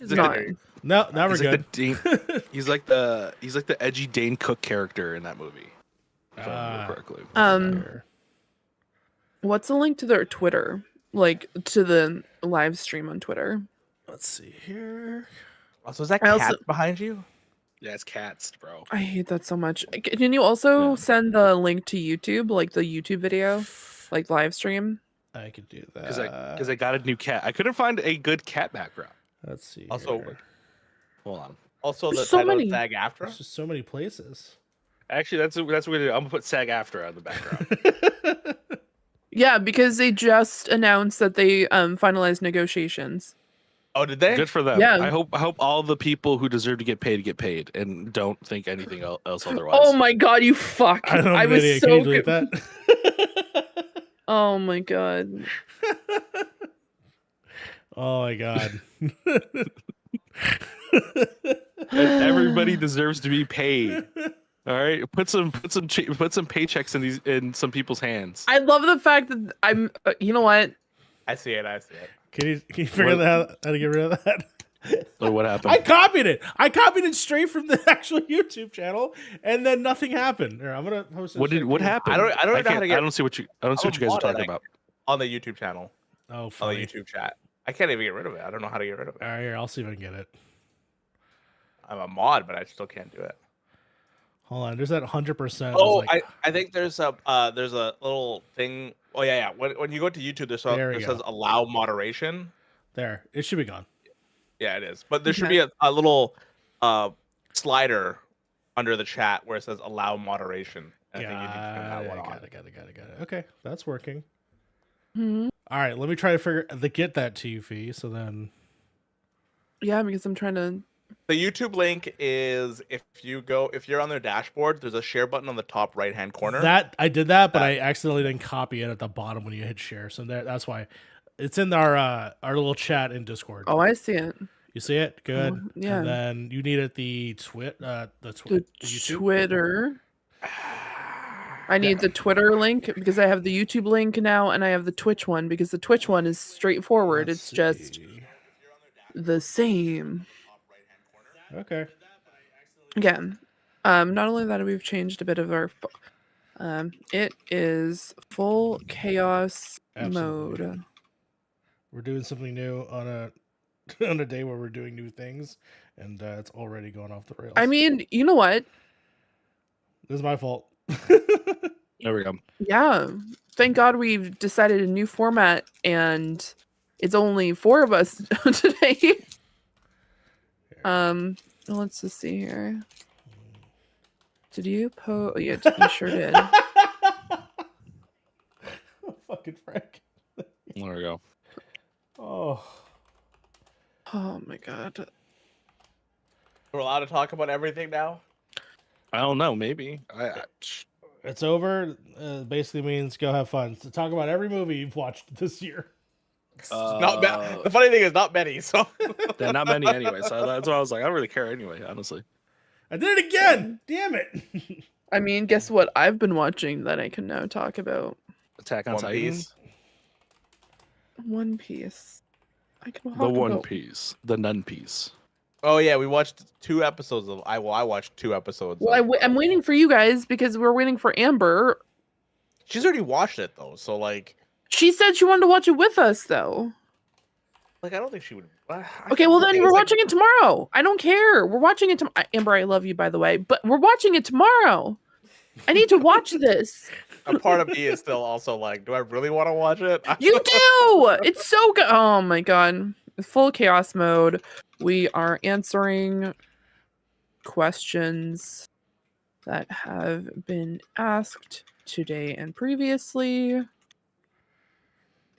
He's not. No, now we're good. He's like the edgy Dane Cook character in that movie. If I remember correctly. What's the link to their Twitter? Like to the live stream on Twitter? Let's see here. Also, is that cat behind you? Yeah, it's cats, bro. I hate that so much. Can you also send the link to YouTube, like the YouTube video, like live stream? I could do that because I got a new cat. I couldn't find a good cat background. Let's see. Also, here. Hold on. Also, the so title many. of SAG-AFTRA. There's just so many places. Actually, that's what we're gonna do. I'm gonna put SAG-AFTRA on the background. Yeah, because they just announced that they finalized negotiations. Oh, did they? Good for them. Yeah. I hope all the people who deserve to get paid, and don't think anything else otherwise. Oh my god, you fuck! I was Can so you delete that? Oh my god. Oh my god. Everybody deserves to be paid. All right, put some paychecks in some people's hands. I love the fact that I'm. You know what? I see it. Can you figure out how to get rid of that? Or what happened? I copied it straight from the actual YouTube channel, and then nothing happened. Here, I'm gonna post it. What happened? I don't know how to get. I don't see what you guys are talking about on the YouTube channel. Oh, funny. On the YouTube chat. I can't even get rid of it. I don't know how to get rid of it. All right, here, I'll see if I can get it. I'm a mod, but I still can't do it. Hold on, there's that 100%. Oh, I think there's a little thing. Oh yeah. When you go to YouTube, it says allow moderation. There, it should be gone. Yeah, it is. But there should be a little slider under the chat where it says allow moderation. I think you need to turn that one on. Got it. Okay, that's working. Mm-hmm. All right, let me try to get that to you, Fee. So then, yeah, because I'm trying to. The YouTube link is if you're on their dashboard, there's a share button on the top right hand corner. That I did that, but I accidentally didn't copy it at the bottom when you hit share. So that's why it's in our little chat in Discord. Oh, I see it. You see it? Good. Yeah. And then you needed the Twitter. I need the Twitter link because I have the YouTube link now, and I have the Twitch one because the Twitch one is straightforward. It's just the same. Okay. Again, not only that, we've changed a bit of our. It is full chaos mode. We're doing something new on a day where we're doing new things, and it's already going off the rails. I mean, you know what? This is my fault. There we go. Yeah. Thank God we've decided a new format, and it's only 4 of us today. Let's just see here. Did you post? Oh, yeah, you sure did. Fucking Frank. There we go. Oh my god. We're allowed to talk about everything now? I don't know. Maybe. It's over. Basically means go have fun. So talk about every movie you've watched this year. The funny thing is not many, so they're not many anyway. So that's why I was like, I don't really care anyway, honestly. I did it again. Damn it. I mean, guess what I've been watching that I can now talk about? Attack on Titan. One Piece. I can talk the One about... Piece. The Nun Piece. Oh yeah, we watched 2 episodes of. I watched 2 episodes. Well, I'm waiting for you guys because we're waiting for Amber. She's already watched it though, so like. She said she wanted to watch it with us though. Like I don't think she would. Okay, well then we're watching it tomorrow. I don't care. We're watching it tomorrow. Amber, I love you by the way, but we're watching it tomorrow. I need to watch this. A part of me is still also like, do I really want to watch it? You do. It's so good. Oh my god. Full chaos mode. We are answering questions that have been asked today and previously.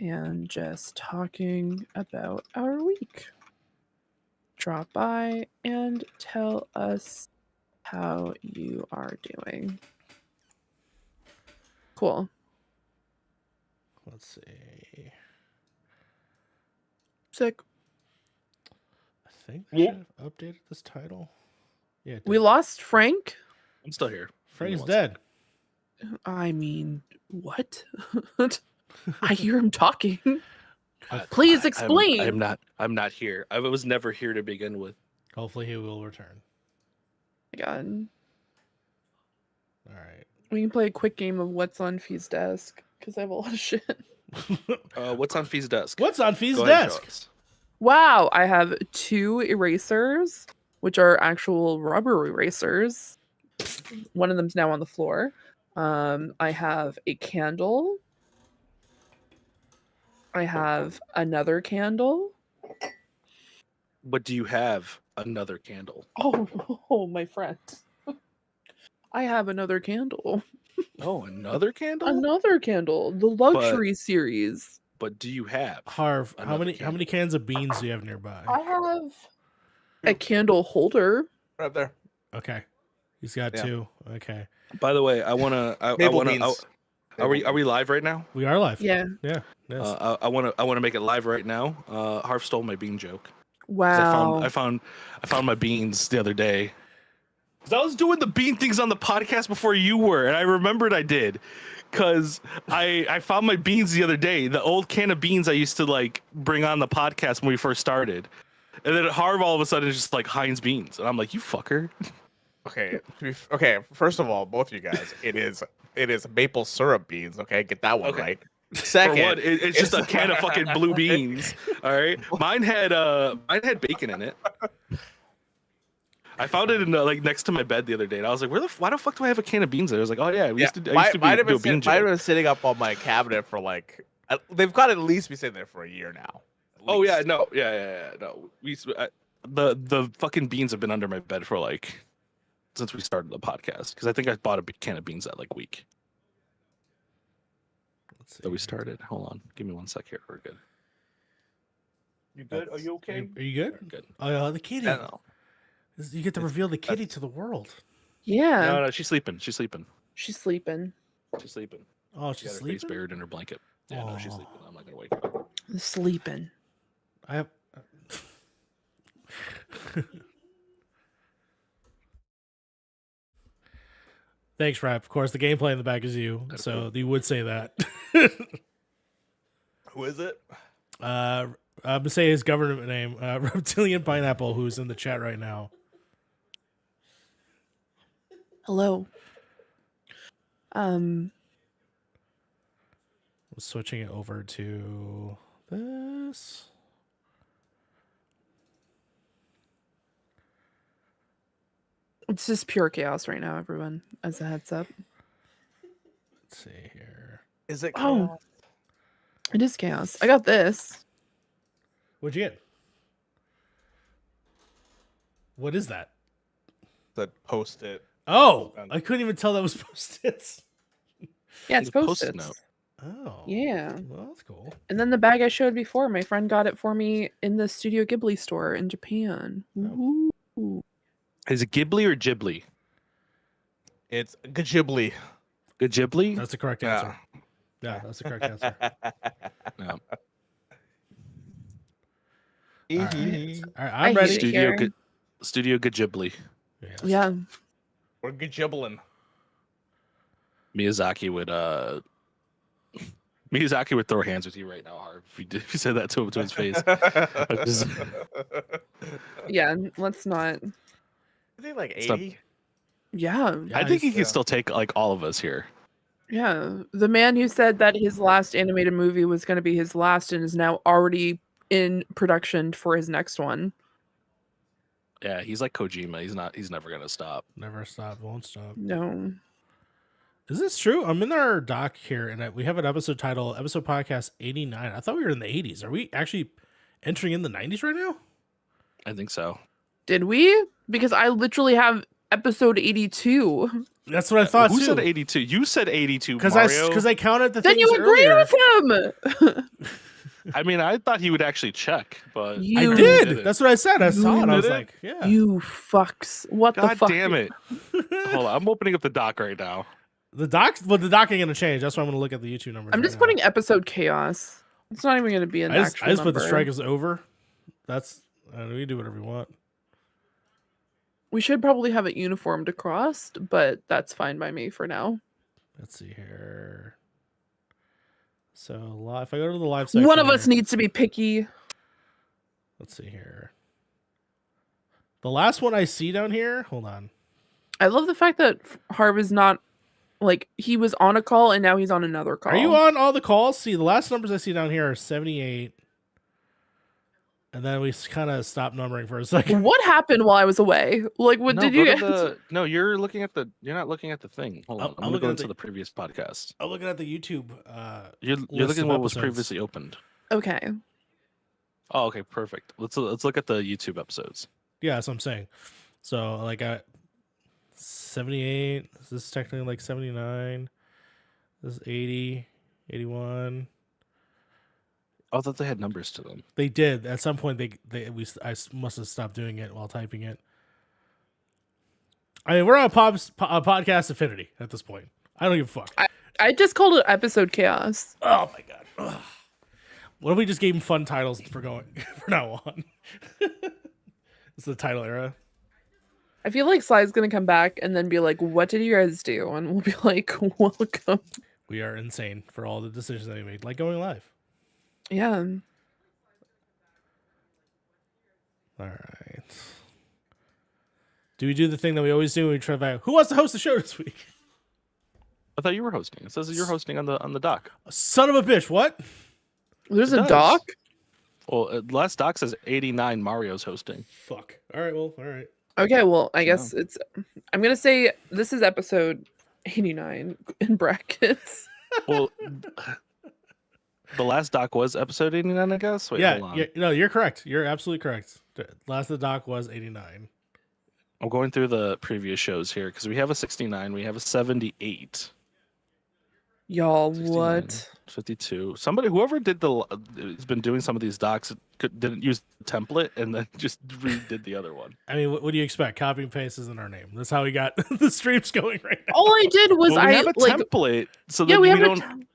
And just talking about our week. Drop by and tell us how you are doing. Cool. Let's see. Sick. I think I should have updated this title. Yeah. We lost Frank. I'm still here. Frank's dead. I mean, what? I hear him talking. Please explain. I'm not here. I was never here to begin with. Hopefully he will return. Oh my God. All right. We can play a quick game of what's on Fee's desk because I have a lot of shit. What's on Fee's desk? What's on Fee's Go ahead and show desk? us. Wow, I have 2 erasers, which are actual rubber erasers. One of them's now on the floor. I have a candle. I have another candle. But do you have another candle? Oh, my friend. I have another candle. Oh, another candle? Another candle. The luxury series. But do you have Harv, how another many cans of beans do you have nearby? I have a candle holder. Right up there. Okay. He's got Yeah. 2. Okay. By the way, I wanna. Are we live right now? We are live. Yeah. Yeah. Yes. I wanna make it live right now. Harv stole my bean joke. 'Cause Wow. I found my beans the other day. 'Cause I was doing the bean things on the podcast before you were, and I remembered I did. Cause I found my beans the other day, the old can of beans I used to like bring on the podcast when we first started. And then Harv all of a sudden is just like Heinz beans. And I'm like, you fucker. Okay. Okay. First of all, both of you guys, it is maple syrup beans. Okay, get that one Okay. right. For Second, what? It's just a can of fucking blue beans. All right. Mine had bacon in it. I found it in like next to my bed the other day, and I was like, why the fuck do I have a can of beans there? I was like, oh yeah, I used to do might have a bean been joke. sitting up on my cabinet for like they've got to at least be sitting there for a year now. Oh yeah, no, yeah, no. The fucking beans have been under my bed for like since we started the podcast because I think I bought a can of beans that like week Let's see that we here. started. Hold on, give me 1 sec here. We're good. You good? Are you okay? Are you good? We're good. Oh, the kitty. Yeah, no. You get to reveal the kitty to the world. Yeah. No, she's sleeping. She's sleeping. She's sleeping. She's sleeping. Oh, She she's got her face sleeping. buried in her blanket. Yeah, no, she's Aw. sleeping. I'm not gonna wake her up. Sleeping. I have. Thanks, Rap. Of course, the gameplay in the back is you, so you would say that. Who is it? I'm gonna say his government name, Reptilian Pineapple, who's in the chat right now. Hello. Switching it over to this. It's just pure chaos right now, everyone, as a heads up. Let's see here. Is it? Oh. It is chaos. I got this. What'd you get? What is that? That Post-it. Oh, I couldn't even tell that was Post-its. Yeah, it's It's a Post-it Post-its. note. Oh. Yeah. Well, that's cool. And then the bag I showed before, my friend got it for me in the Studio Ghibli store in Japan. Oh. Ooh. Is it Ghibli or Ghibli? It's Ghibli. Ghibli? That's the correct answer. Yeah, that's the correct answer. Yeah. All right, I I'm hate ready. it here. Studio Ghibli. Yes. Yeah. We're Ghibblin'. Miyazaki would throw hands with you right now, Harv. If you said that to him to his face. Yeah, let's not. I think like Stop. 80. Yeah. I think he Nice. could still take like all of us here. Yeah. The man who said that his last animated movie was going to be his last and is now already in production for his next one. Yeah, he's like Kojima. He's never gonna stop. Never stop, won't stop. No. Is this true? I'm in our doc here, and we have an episode title, episode podcast 89. I thought we were in the 80s. Are we actually entering in the 90s right now? I think so. Did we? Because I literally have episode 82. That's what I thought Who too. said 82? You said 82, Because Mario. I counted the Then things you agreed earlier. with him. I mean, I thought he would actually check, but I You did. did it. That's what I said. I saw it. I was did it? like, yeah. You fucks. What the God fuck? damn it. Hold on, I'm opening up the doc right now. The doc ain't gonna change. That's why I'm gonna look at the YouTube numbers. I'm right just now. putting episode chaos. It's not even going to be an I just actual put the number. strike is over. That's we can do whatever we want. We should probably have it uniformed across, but that's fine by me for now. Let's see here. So if I go to the live section, One of us needs to be picky. Let's see here. The last one I see down here. Hold on. I love the fact that Harv is not like he was on a call and now he's on another call. Are you on all the calls? See, the last numbers I see down here are 78. And then we kind of stopped numbering for a second. What happened while I was away? Like, what did you? No, you're looking at the. You're not looking at the thing. Hold on, I'm looking into the previous podcast. I'm looking at the YouTube. You're looking at what was previously opened. Okay. Oh, okay, perfect. Let's look at the YouTube episodes. Yeah, that's what I'm saying. So like 78. This is technically like 79. This is 80, 81. I thought they had numbers to them. They did at some point. I must have stopped doing it while typing it. I mean, we're on podcast affinity at this point. I don't give a fuck. I just called it episode chaos. Oh my god. Ugh. What if we just gave him fun titles for now on? It's the title era. I feel like Sly's gonna come back and then be like, "What did you guys do?" And we'll be like, "Welcome." We are insane for all the decisions that we made, like going live. Yeah. All right. Do we do the thing that we always do when we try to find out who wants to host the show this week? I thought you were hosting. It says that you're hosting on the doc. Son of a bitch! What? There's a doc. Well, last doc says 89. Mario's hosting. Fuck. All right. Well. All right. Okay. Well, I guess it's. I'm gonna say this is episode 89 in brackets. Well, the last doc was episode 89, I guess. Wait, hold on. No, you're correct. You're absolutely correct. Last of the doc was 89. I'm going through the previous shows here because we have a 69, we have a 78. Y'all, 69, what? 52. Whoever has been doing some of these docs didn't use the template and then just redid the other one. I mean, what do you expect? Copy and paste isn't our name. That's how we got the streams going right now. All I did was we have a template, so that we don't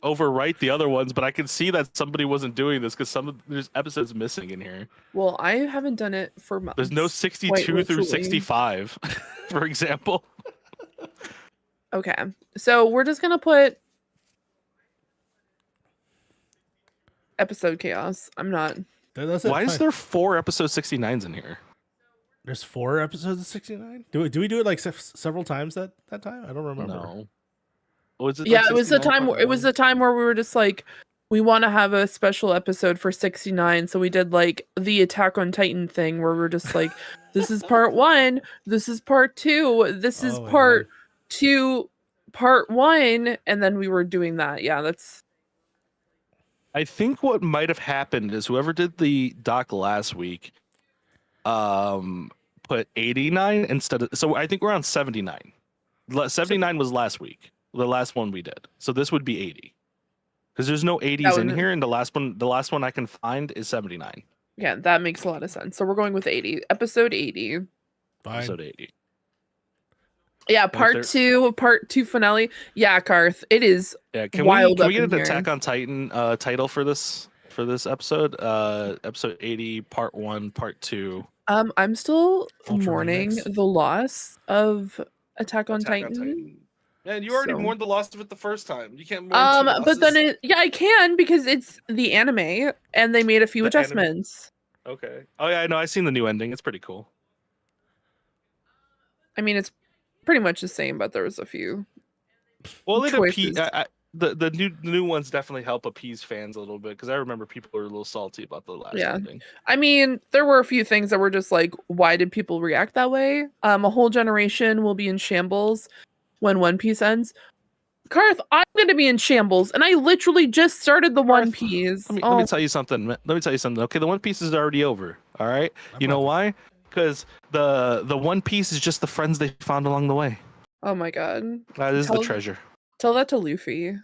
overwrite the other ones. But I can see that somebody wasn't doing this because there's episodes missing in here. Well, I haven't done it for months. There's no 62 through 65, for example. Okay, so we're just gonna put episode chaos. I'm not. Why is there 4 episode 69s in here? There's 4 episodes of 69. Do we do it like several times that time? I don't remember. No. Was it? Yeah, like it was the time. part It was the time where we were just like, we want to have a special episode for 69. So we did like the Attack on Titan thing where we're just like, this is part 1. This is part 2. This is part 2. Part 1, and then we were doing that. Yeah, that's. I think what might have happened is whoever did the doc last week, put 89 instead of. So I think we're on 79. 79 was last week, the last one we did. So this would be 80, because there's no 80s in here, and the last one I can find is 79. Yeah, that makes a lot of sense. So we're going with 80. Episode 80. Fine. Episode 80. Yeah, part 2 finale. Yeah, Karth, it is. Yeah, can wild we get up an in Attack on Titan title for this episode? Episode 80, part 1, part 2. I'm still Ultra mourning remix. the loss of Attack on Titan. Man, you already So- mourned the loss of it the first time. You can't mourn two But then losses? I can because it's the anime and they made a few The anime. adjustments. Okay. Oh yeah, I know. I've seen the new ending. It's pretty cool. I mean, it's pretty much the same, but there was a few. Well, it choices. the new ones definitely help appease fans a little bit, because I remember people were a little salty about the last Yeah. ending. I mean, there were a few things that were just like, why did people react that way? A whole generation will be in shambles when One Piece ends. Karth, I'm going to be in shambles, and I literally just started the One Piece. Let me tell you something. Let me tell you something. Okay, the One Piece is already over. All right. You know why? Because the One Piece is just the friends they found along the way. Oh my god. That is the treasure. Tell that to Luffy.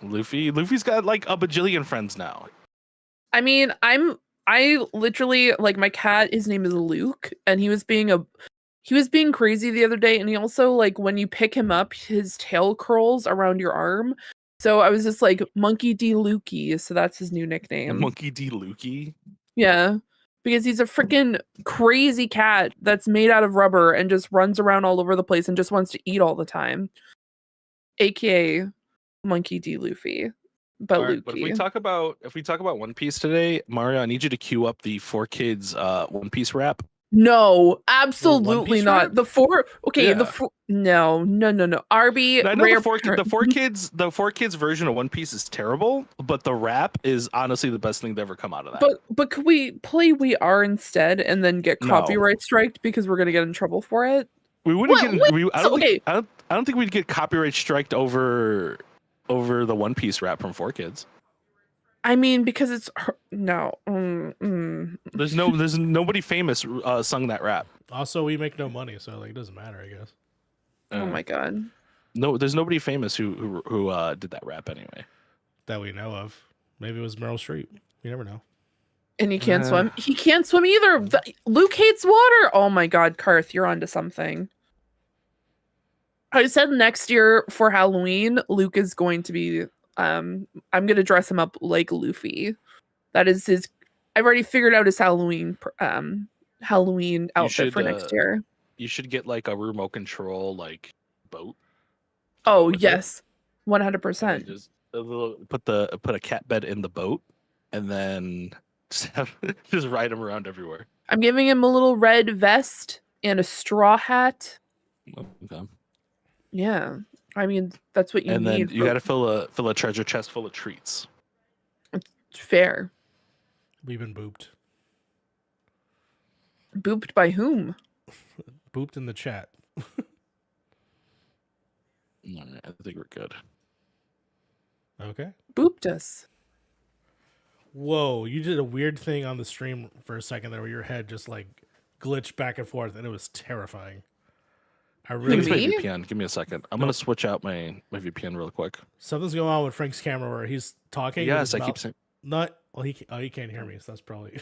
Luffy's got like a bajillion friends now. I mean, I literally, like, my cat, his name is Luke, and he was being crazy the other day, and he also, like, when you pick him up, his tail curls around your arm. So I was just like, Monkey D. Lukey, so that's his new nickname. Monkey D. Lukey. Yeah. Because he's a freaking crazy cat that's made out of rubber and just runs around all over the place and just wants to eat all the time. AKA Monkey D. Luffy, but All right, but if we Luffy. talk about One Piece today, Mario, I need you to queue up the 4Kids One Piece rap. No, absolutely Piece not. rap? The four. Okay, Yeah. no. Arby, I know rare. the 4Kids version of One Piece is terrible, but the rap is honestly the best thing to ever come out of that. But could we play We Are instead and then get No. copyright striked because we're gonna get in trouble for it? We wouldn't What- get. what? I So, don't think. okay. I don't think we'd get copyright striked over the One Piece rap from 4Kids. I mean, because it's no. There's nobody famous sung that rap. Also, we make no money, so like it doesn't matter, I guess. Oh my god. No, there's nobody famous who did that rap anyway. That we know of. Maybe it was Meryl Streep. You never know. And he can't swim. He can't swim either. Luke hates water. Oh my god, Karth, you're onto something. I said next year for Halloween, Luke is going to be. I'm gonna dress him up like Luffy. That is his. I've already figured out his Halloween outfit for next year. You should get like a remote control like boat. Oh with it, yes, and then 100%. just put a cat bed in the boat, and then just ride him around everywhere. I'm giving him a little red vest and a straw hat. Okay. Yeah, I mean that's what you And need. then you got to fill a treasure chest full of treats. Fair. We've been booped. Booped by whom? Booped in the chat. All right, I think we're good. Okay. Booped us. Whoa, you did a weird thing on the stream for a second there where your head just like glitched back and forth and it was terrifying. I Where's my Me? VPN? Give me a second. I'm gonna switch out my VPN real quick. Something's going on with Frank's camera where he's talking. with Yes, his I mouth- keep saying Not well. He can't hear me, so that's probably.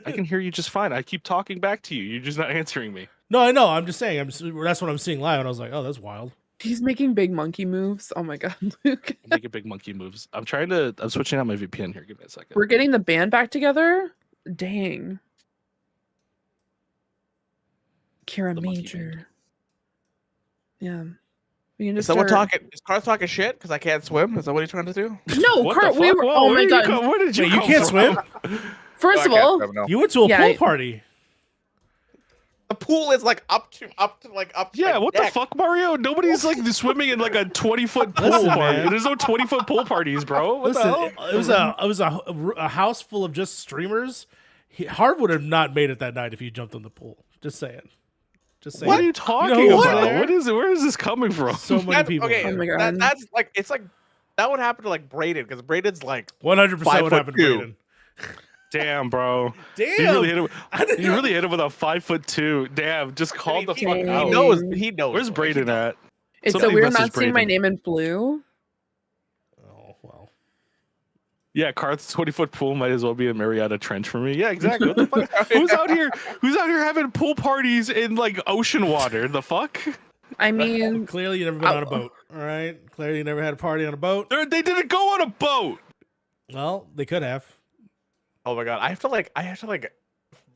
I can hear you just fine. I keep talking back to you. You're just not answering me. No, I know. I'm just saying. That's what I'm seeing live, and I was like, oh, that's wild. He's making big monkey moves. Oh my god, Luke. I'm making big monkey moves. I'm switching out my VPN here. Give me a second. We're getting the band back together? Dang. Kira The monkey Major. band. Yeah. We can Is just someone start... talking? Is Carl talking shit because I can't swim? Is that what he's trying to do? No, What the Kurt, we fuck? were. Whoa, Oh where my did you god. come- Where did you Wait, you come can't from? swim? First No, of I can't all, swim, no. You went to a Yeah, pool I- party. The pool is like up to Yeah, my what neck. the fuck, Mario? Nobody's like swimming in like a 20-foot pool Listen, party. man. There's no 20-foot pool parties, bro. What Listen, the hell? it was a house full of just streamers. Harv would have not made it that night if he jumped in the pool. Just saying. Just saying. What are you talking who was about? there? What is it? Where is this coming from? So many That- people. Okay, Oh my God. that's like it's like that would happen to like Braden because Braden's like 100% what happened to 5'2". Braden. Damn, bro. Damn. You really hit him. I didn't You know- really hit him with a 5'2". Damn, just call the he, fuck Dang. out. he knows. He knows. Where's Braden at? it's so Somebody we're message not seeing my Braden. name in blue. Oh, well. Yeah, Carth's 20-foot pool might as well be a Marietta Trench for me. Yeah, exactly. What the fuck? Who's out here having pool parties in like ocean water? The fuck? I mean, Clearly, you never been on a boat. All right. Clearly, you never had a party on a boat. They didn't go on a boat. Well, they could have. Oh my god, I have to like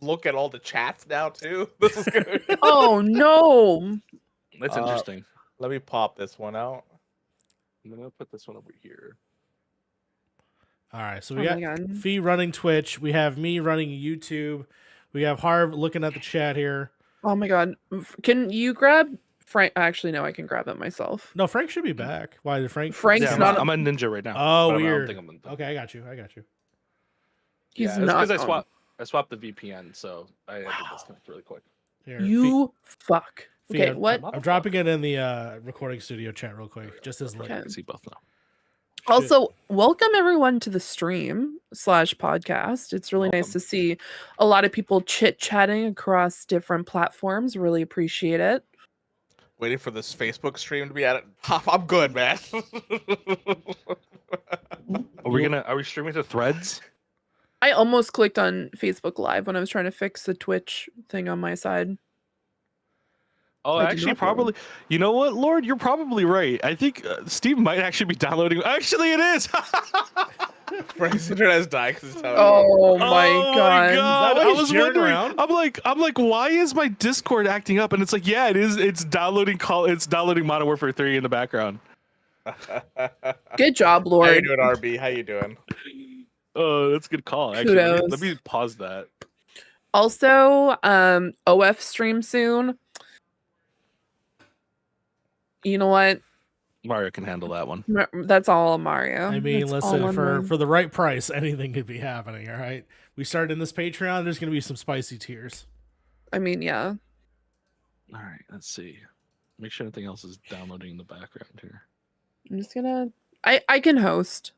look at all the chats now too. This is good. oh no. That's Uh, interesting. Let me pop this one out. I'm gonna put this one over here. All right. So Oh we my got God. Fee running Twitch. We have me running YouTube. We have Harv looking at the chat here. Oh my god. Can you grab Frank? Actually, no, I can grab it myself. No, Frank should be back. Why did Frank? Frank's Yeah, not- I'm a ninja right now. Oh, but I don't weird. think I'm Okay, I got you. He's yeah, not. because on. I swapped the VPN, so I had to disconnect really quick. Here, You fuck. Fee, Okay, I'm- what? I'm dropping it in the recording studio chat real quick, just as link. I can see both now. Also, welcome everyone to the stream/podcast. It's really nice Welcome. to see a lot of people chit-chatting across different platforms. Really appreciate it. Waiting for this Facebook stream to be at it. I'm good, man. Are we streaming to Threads? I almost clicked on Facebook Live when I was trying to fix the Twitch thing on my side. Oh, I did actually, not do one. probably. You know what, Lord? You're probably right. I think Steve might actually be downloading. Actually, it is. Frank's internet has died because it's telling me. Oh my god. that why I he's was sharing wondering. around? I'm like, why is my Discord acting up? And it's like, yeah, it is. It's downloading. It's downloading Modern Warfare 3 in the background. Good job, How you Lord. doing, RB? How you doing? Oh, that's a good call. Actually, let Kudos. me pause that. Also, OF stream soon. You know what? Mario can handle that one. That's all Mario. I mean, That's all listen, on for him. for the right price, anything could be happening. All right, we started in this Patreon. There's going to be some spicy tears. I mean, yeah. All right, let's see. Make sure anything else is downloading in the background here. I'm just gonna. I can host.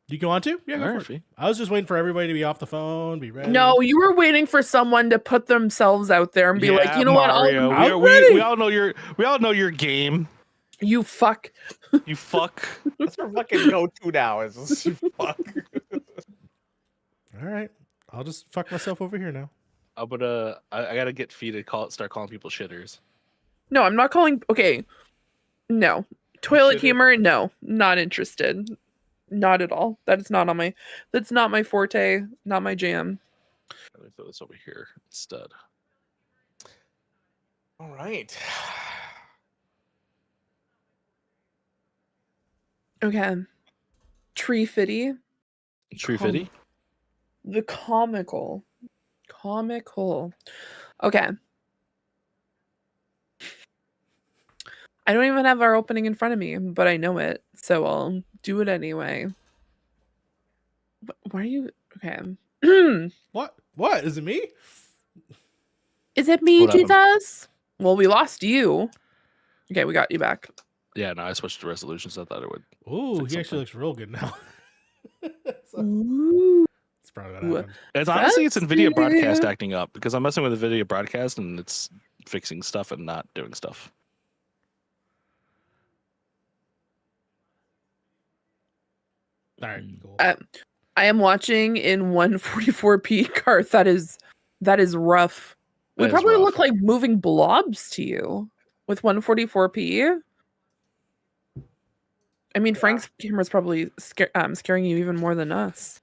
You go on to? Yeah, All go right, for it. I was just waiting for everybody to be off the phone, be ready. No, you were waiting for someone to put themselves out there and be like, you know Mario, what? we all know your game. You fuck. You fuck. That's our fucking go-to now. Is this, you fuck. All right, I'll just fuck myself over here now. I'm gonna. I gotta get Fee to start calling people shitters. No, I'm not calling. Okay, no toilet Shitter. humor. No, not interested. Not at all. That is not on my. That's not my forte. Not my jam. Let me throw this over here instead. All right. Okay. Tree Fitty. Tree Fitty. The comical. Okay. I don't even have our opening in front of me, but I know it, so I'll do it anyway. Why are you okay? What? Is it me? Is it me, What happened? Jesus? Well, we lost you. Okay, we got you back. Yeah, no, I switched to resolutions. I thought it would. Ooh, Fix he actually something. looks real good now. So, Ooh. it's probably what happened. It's honestly, it's NVIDIA broadcast Fancy. acting up because I'm messing with the video broadcast and it's fixing stuff and not doing stuff. All right, cool. I am watching in 144p, Garth. That is rough. We That is probably rough. look like moving blobs to you with 144p. I mean, Frank's camera's probably scaring you even more than us.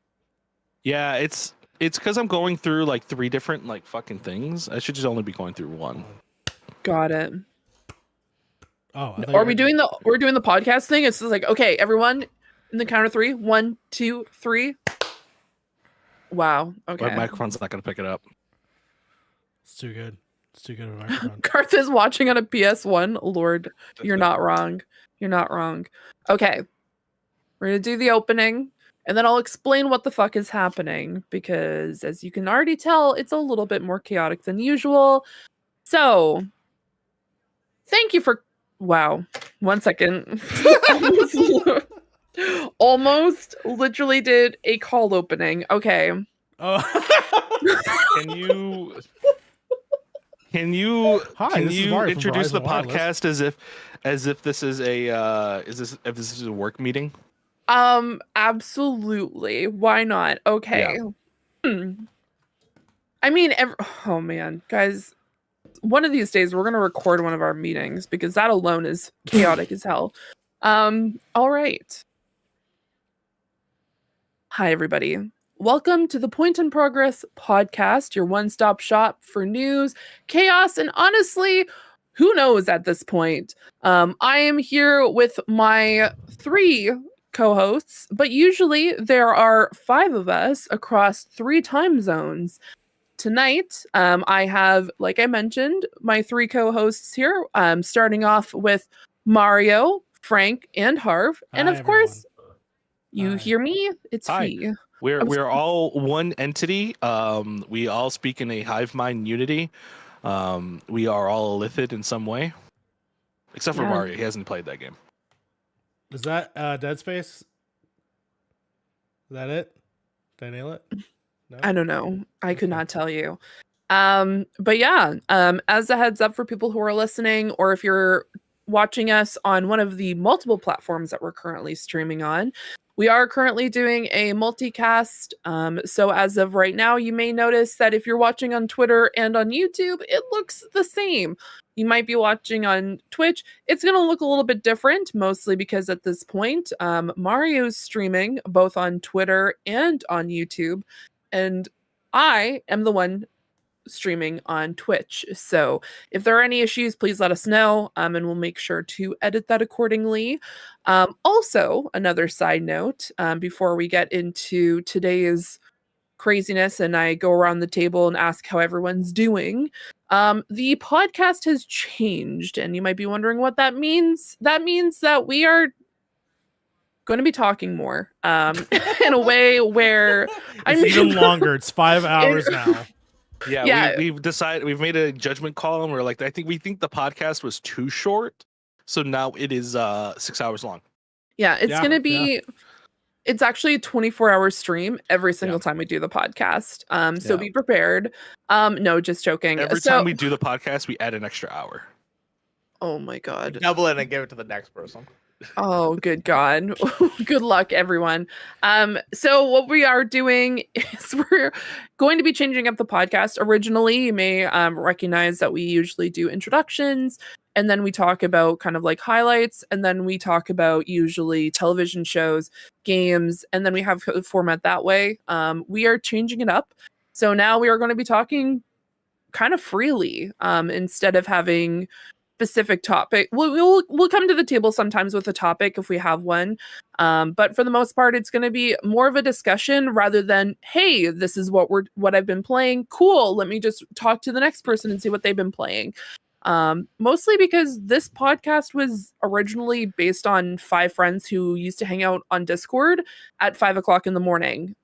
Yeah, it's because I'm going through like 3 different like fucking things. I should just only be going through one. Got it. Oh, I thought Are you we doing the podcast thing? It's just like, okay, everyone, in the count of 3. 1, 2, 3. Wow. Okay. My microphone's not gonna pick it up. It's too good. It's too good of a microphone. Garth is watching on a PS1. Lord, you're not wrong. You're not wrong. Okay. We're going to do the opening, and then I'll explain what the fuck is happening, because as you can already tell, it's a little bit more chaotic than usual. So, thank you for... Wow. 1 second. Almost literally did a call opening. Okay. Oh. Can you Hi, this is Mario from introduce the Verizon Wireless. podcast as if this is a work meeting? Absolutely. Why not? Okay. I mean, oh man, guys, one of these days we're gonna record one of our meetings because that alone is chaotic as hell. All right. Hi, everybody. Welcome to the Point in Progress podcast, your one-stop shop for news, chaos, and honestly, who knows at this point. I am here with my 3 co-hosts, but usually there are 5 of us across 3 time zones. Tonight, I have, like I mentioned, my 3 co-hosts here, starting off with Mario, Frank, and Harv. And Hi, of course, everyone. you Hi. hear me? It's Hi. Fee. We're all one entity. We all speak in a hive mind unity. We are all illithid in some way, except for Yeah. Mario. He hasn't played that game. Is that Dead Space? Is that it? Did I nail it? No? I don't know. I could Okay. not tell you. But yeah, as a heads up for people who are listening, or if you're watching us on one of the multiple platforms that we're currently streaming on, we are currently doing a multicast. So as of right now, you may notice that if you're watching on Twitter and on YouTube, it looks the same. You might be watching on Twitch. It's going to look a little bit different, mostly because at this point, Mario's streaming both on Twitter and on YouTube. And I am the one streaming on Twitch. So if there are any issues, please let us know, and we'll make sure to edit that accordingly. Also, another side note, before we get into today's craziness and I go around the table and ask how everyone's doing, the podcast has changed, and you might be wondering what that means. That means that we are going to be talking more in a way where It's even longer. It's 5 hours now. Yeah, we've decided, we've made a judgment call, and we're like, we think the podcast was too short, so now it is 6 hours long. Yeah, it's going to be. It's actually a 24-hour stream every single time we do the podcast. So be prepared. No, just joking. Every time we do the podcast, we add an extra hour. Oh my God. Double it and give it to the next person. Oh, good God. Good luck, everyone. So what we are doing is we're going to be changing up the podcast. Originally, you may recognize that we usually do introductions, and then we talk about kind of like highlights, and then we talk about usually television shows, games, and then we have a format that way. We are changing it up. So now we are going to be talking kind of freely, instead of having specific topic. We'll come to the table sometimes with a topic if we have one, but for the most part it's going to be more of a discussion rather than, hey, this is what I've been playing, cool, let me just talk to the next person and see what they've been playing. Mostly because this podcast was originally based on 5 friends who used to hang out on Discord at 5 o'clock in the morning,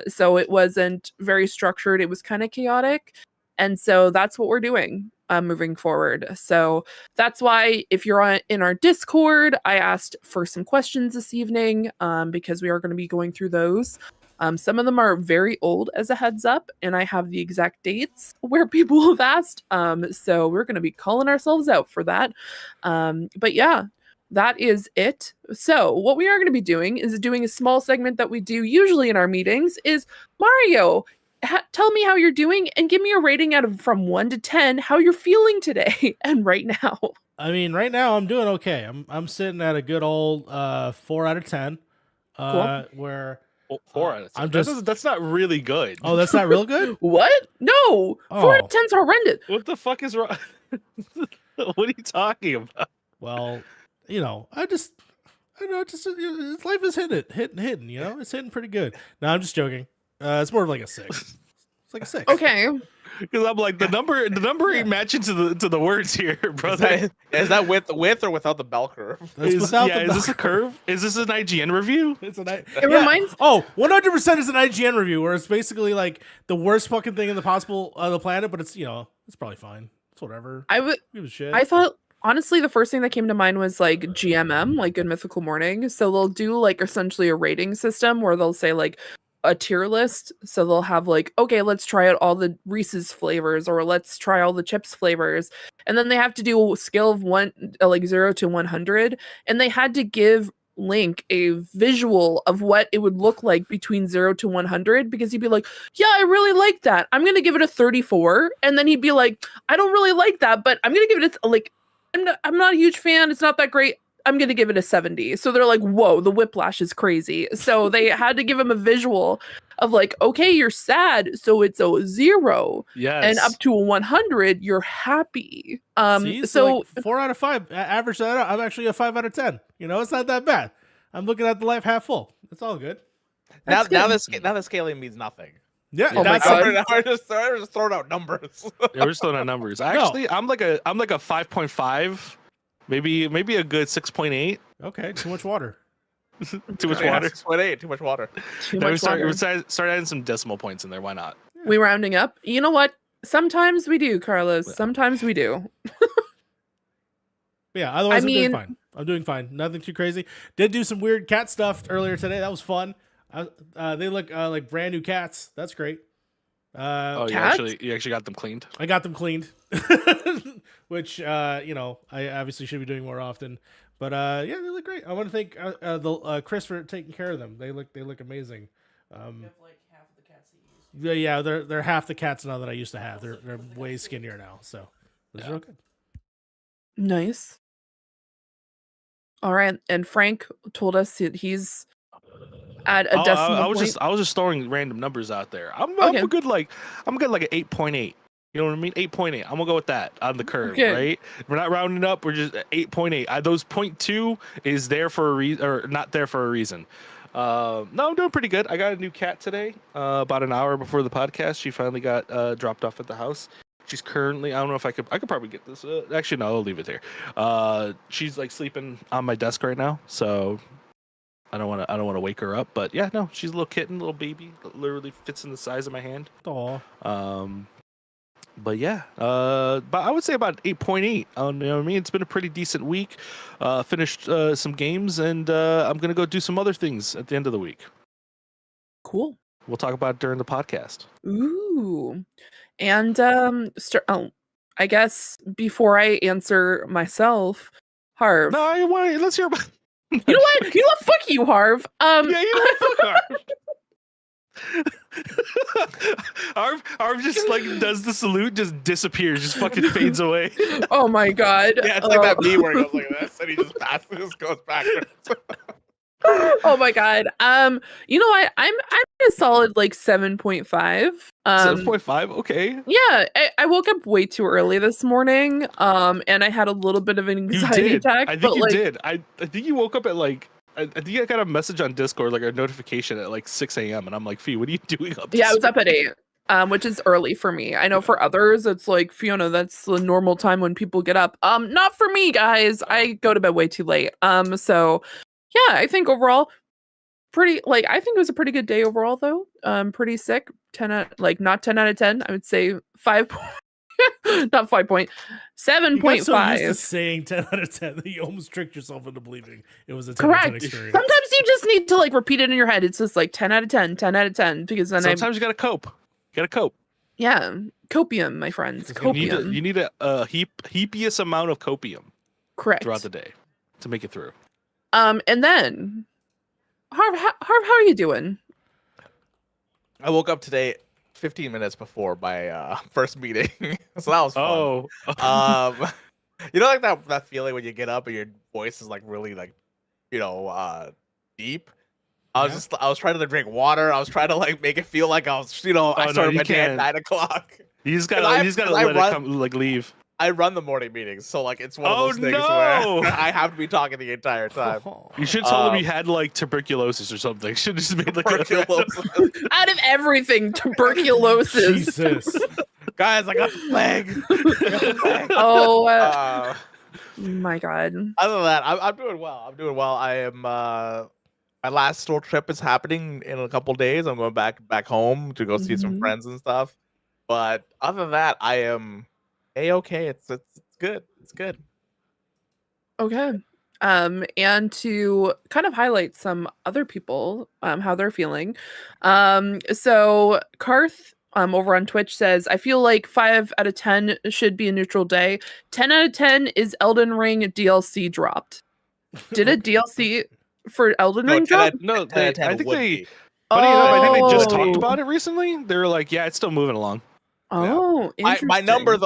so it wasn't very structured, it was kind of chaotic, and so that's what we're doing moving forward. So that's why if you're in our Discord, I asked for some questions this evening, because we are going to be going through those. Some of them are very old, as a heads up, and I have the exact dates where people have asked. So we're going to be calling ourselves out for that. But yeah, that is it. So what we are going to be doing is doing a small segment that we do usually in our meetings is, Mario, tell me how you're doing and give me a rating from 1 to 10 how you're feeling today and right now. I mean, right now I'm doing okay. I'm sitting at a good old 4 out of 10. Cool. Where 4 out of 10. That's not really good. Oh, that's not real good? What? No. 4 out of 10's horrendous. What the fuck is wrong? What are you talking about? Well, you know, I don't know, life is hitting, you know, it's hitting pretty good. No, I'm just joking. It's more of like a 6. It's like a 6. Okay. Because I'm like, the number ain't matching to the words here, brother. Is that with or without the bell curve? Is this a curve? Is this an IGN review? It's reminds. Oh, 100% is an IGN review where it's basically like the worst fucking thing in the planet, but it's, you know, it's probably fine. It's whatever. Give a shit. I thought, honestly, the first thing that came to mind was like GMM, like Good Mythical Morning. So they'll do like essentially a rating system where they'll say like a tier list. So they'll have like, okay, let's try out all the Reese's flavors, or let's try all the chips flavors, and then they have to do a scale of 0 to 100, and they had to give Link a visual of what it would look like between 0 to 100, because he'd be like, yeah, I really like that, I'm gonna give it a 34, and then he'd be like, I don't really like that, but I'm gonna give it I'm not a huge fan, it's not that great, I'm going to give it a 70. So they're like, whoa, the whiplash is crazy. So they had to give him a visual of like, okay, you're sad, so it's a 0. Yes. And up to a 100, you're happy. See, so like 4 out of 5, average that out. I'm actually a 5 out of 10. You know, it's not that bad. I'm looking at the life half full. It's all good. Now the scaling means nothing. Yeah, oh that's we're just throwing out numbers. Yeah, we're just throwing out numbers. Actually, I'm like a 5.5. Maybe a good 6.8. Okay, too much water. Too much water. 6.8. Too much water. We start adding some decimal points in there. Why not? We rounding up. You know what? Sometimes we do, Carlos. Sometimes we do. Yeah. Otherwise, I'm doing fine. Nothing too crazy. Did do some weird cat stuff earlier today. That was fun. They look like brand new cats. That's great. You actually got them cleaned? I got them cleaned, which you know, I obviously should be doing more often. But yeah, they look great. I want to thank Chris for taking care of them. They look amazing. You have like half of the cats that you used to. Yeah, they're half the cats now that I used to have. They're way skinnier now, so it's real good. Nice. All right, and Frank told us that he's at a decimal point. I was just throwing random numbers out there. I'm a good like an 8.8. You know what I mean? 8.8. I'm gonna go with that on the curve, Okay. right? We're not rounding up. We're just at 8.8. Those 0.2 is there for a reason, or not there for a reason. No, I'm doing pretty good. I got a new cat today. About an hour before the podcast, she finally got dropped off at the house. She's currently, I don't know if I could probably get this. Actually, no, I'll leave it there. She's like sleeping on my desk right now, so I don't want to wake her up. But yeah, no, she's a little kitten, little baby, literally fits in the size of my hand. Aw. But yeah, but I would say about 8.8. You know what I mean? It's been a pretty decent week. Finished some games, and I'm gonna go do some other things at the end of the week. Cool. We'll talk about it during the podcast. Ooh. And I guess before I answer myself, Harv. No, I want. Let's hear about. You know what? You know what? Fuck you, Harv. Yeah, you know, fuck Harv. Harv just like does the salute, just disappears, just fucking fades away. Oh my god. Yeah, it's like that meme where he goes like this and he just passes, goes backwards. Oh my god. You know what? I'm a solid like 7.5. 7.5. Okay. Yeah, I woke up way too early this morning. And I had a little bit of an You anxiety did. attack. I think but you like, did. I think you woke up at like. I think I got a message on Discord, like a notification at like 6 a.m. and I'm like, Fee, what are you doing up? Yeah, I this was up at 8. Which is early for me. I know for others it's like, Fiona, that's the normal time when people get up. Not for me, guys. I go to bed way too late. So yeah, I think overall I think it was a pretty good day overall though. Pretty sick. 10 out, like not 10 out of 10. I would say 5 not 5.7.5. You got so used to saying 10 out of 10 that you almost tricked yourself into believing it was a 10 out of 10 Correct. experience. Sometimes you just need to like repeat it in your head. It's just like 10 out of 10, 10 out of 10 because then Sometimes you gotta cope. yeah, copium, my friends. Copium. You need a heapiest amount of copium Correct. throughout the day to make it through. And then Harv, how are you doing? I woke up today 15 minutes before my first meeting, so that was fun. Oh, You know, like that feeling when you get up and your voice is like really like, you know, deep. I was trying to drink water. I was trying to like make it feel like I was, I started my day at 9 o'clock. you just gotta let it come, like leave. I run the morning meetings, so like it's one of those things no! where I have to be talking the entire time. You should tell them you had like tuberculosis or something. Should have just made like Tuberculosis. Out of everything, tuberculosis. Jesus. Guys, I got the plague. Oh my god. Other than that, I'm doing well. I am. My last store trip is happening in a couple days. I'm going back home to go see some friends and stuff. But other than that, I am okay. It's good. It's good. Okay. And to kind of highlight some other people, how they're feeling. So Karth over on Twitch says, I feel like 5 out of 10 should be a neutral day. 10 out of 10 is Elden Ring DLC dropped. Did a DLC for Elden Ring drop? No, I think they. Funny enough, I think they just talked about it recently. They were like, "Yeah, it's still moving along." Oh, interesting. my number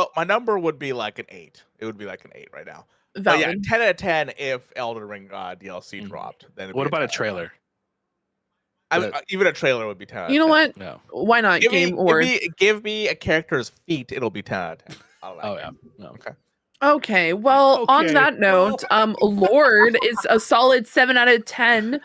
would be like an 8. It would be like an 8 right now. But yeah, 10 out of 10 if Elden Ring DLC dropped. Then What about a trailer? Even a trailer would be 10 out of 10. You know what? No. Why not? Give me a character's feet. It'll be 10 out of 10. Oh yeah. No. Okay. Okay, well, on that note, Lord is a solid 7 out of 10.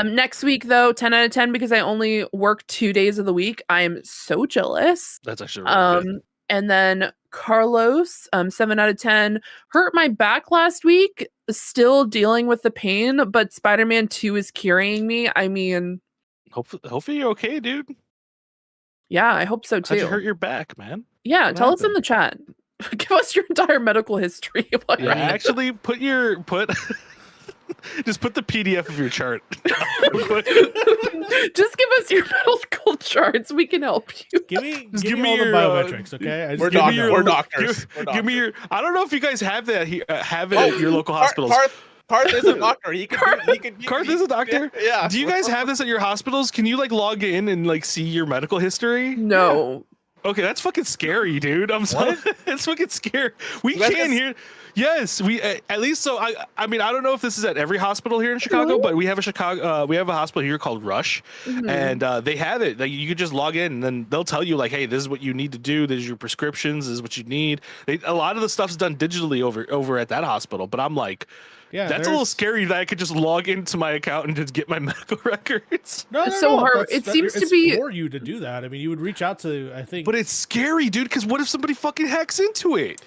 Next week, though, 10 out of 10 because I only work 2 days of the week. I am so jealous. That's actually really good. And then Carlos, 7 out of 10. Hurt my back last week. Still dealing with the pain, but Spider-Man 2 is carrying me. I mean, hopefully you're okay, dude. Yeah, I hope so too. How'd you hurt your back, man? Yeah, tell us in the chat. Give us your entire medical history. Yeah, actually, just put the PDF of your chart. Just give us your medical charts. We can help you. Give me your biometrics, okay? We're doctors. Give me your. I don't know if you guys have that. Have it at your local hospitals. Karth is a doctor. Karth is a doctor. Yeah. Do you guys have this at your hospitals? Can you like log in and like see your medical history? No. Okay, that's fucking scary, dude. I'm sorry. It's fucking scary. We You guys can get- hear. Yes, we at least. So I mean, I don't know if this is at every hospital here in Chicago, but we have a hospital here called Rush, and they have it. Like you could just log in, and then they'll tell you like, hey, this is what you need to do. This is your prescriptions. This is what you need. A lot of the stuff's done digitally over at that hospital. But I'm like, Yeah, that's a little scary that I could just log into my account and just get my medical records. No, It's so hard. that's- It seems to it's be- for you to do that. I mean, you would reach out to, I think. But it's scary, dude. Because what if somebody fucking hacks into it?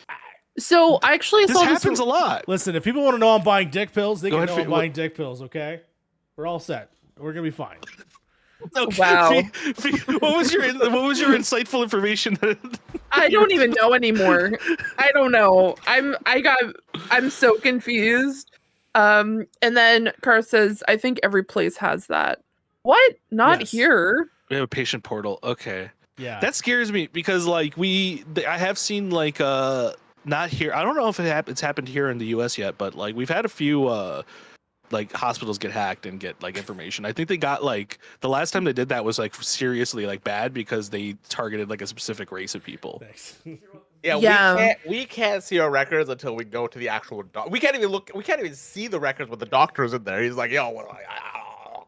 So I actually This saw happens this. a lot. Listen, if people want to know I'm buying dick pills, they Go can ahead, know I'm what- buying dick pills. Okay, we're all set. We're gonna be fine. Okay, Wow. what was your insightful information? I don't even know anymore. I don't know. I'm so confused. And then Car says, I think every place has that. What? Not Yes. here. We have a patient portal. Okay. Yeah, That scares me because like I have seen like not here. I don't know if it's happened here in the US yet, but like we've had a few like hospitals get hacked and get like information. I think they got like the last time they did that was like seriously like bad because they targeted like a specific race of people. thanks. Yeah, Yeah. we can't see our records until we go to the actual doc. We can't even see the records with the doctor's in there. He's like, yo, all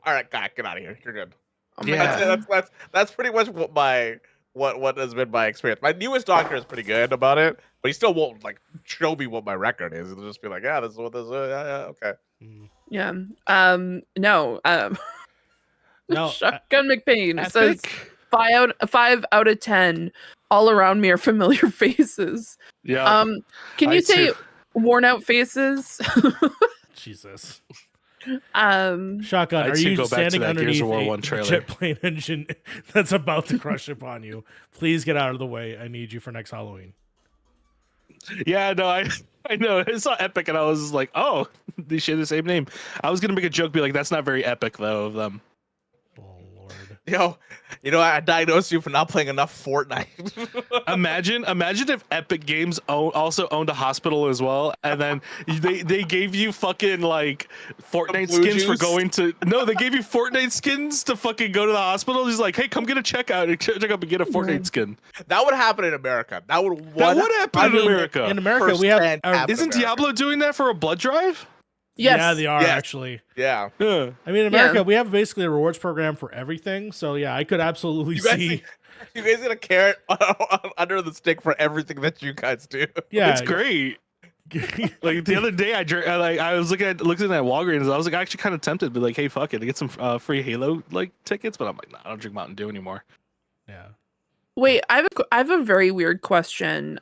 right, guy, get out of here. You're good. Oh my Yeah. God. That's pretty much what has been my experience. My newest doctor is pretty good about it, but he still won't like show me what my record is. He'll just be like, yeah, this is what this is. Yeah, okay. Mm. Yeah. No. No, Shotgun McBain says Epic. 5 out of 10 all around me are familiar faces. Yeah. Can I you say too. worn out faces? Jesus. I Shotgun, are I'd say you go back to standing that Gears underneath of War a 1 trailer. jet plane engine that's about to crush upon you? Please get out of the way. I need you for next Halloween. Yeah, no, I know. I saw Epic and I was like, oh, they share the same name. I was gonna make a joke, be like, that's not very epic though of them. Oh Lord. Yo, I diagnosed you for not playing enough Fortnite. Imagine if Epic Games also owned a hospital as well, and then they gave you fucking like Fortnite Blue skins for juice? going to. No, they gave you Fortnite skins to fucking go to the hospital. He's like, hey, come get a checkout and check up and get a Fortnite skin. That would happen in America. That would happen in America. In America, we have. 100% happen. Isn't America. Diablo doing that for a blood drive? Yes. Yeah, they are Yes. actually. Yeah. Yeah. I mean, in America, we have basically a rewards program for everything. So yeah, I could absolutely You guys, see. you guys get a carrot under the stick for everything that you guys do. Yeah, It's great. Like the other day, I was looking at Walgreens. I was like actually kind of tempted, but like, hey, fuck it, to get some free Halo like tickets. But I'm like, nah, I don't drink Mountain Dew anymore. Yeah. Wait, I have a very weird question.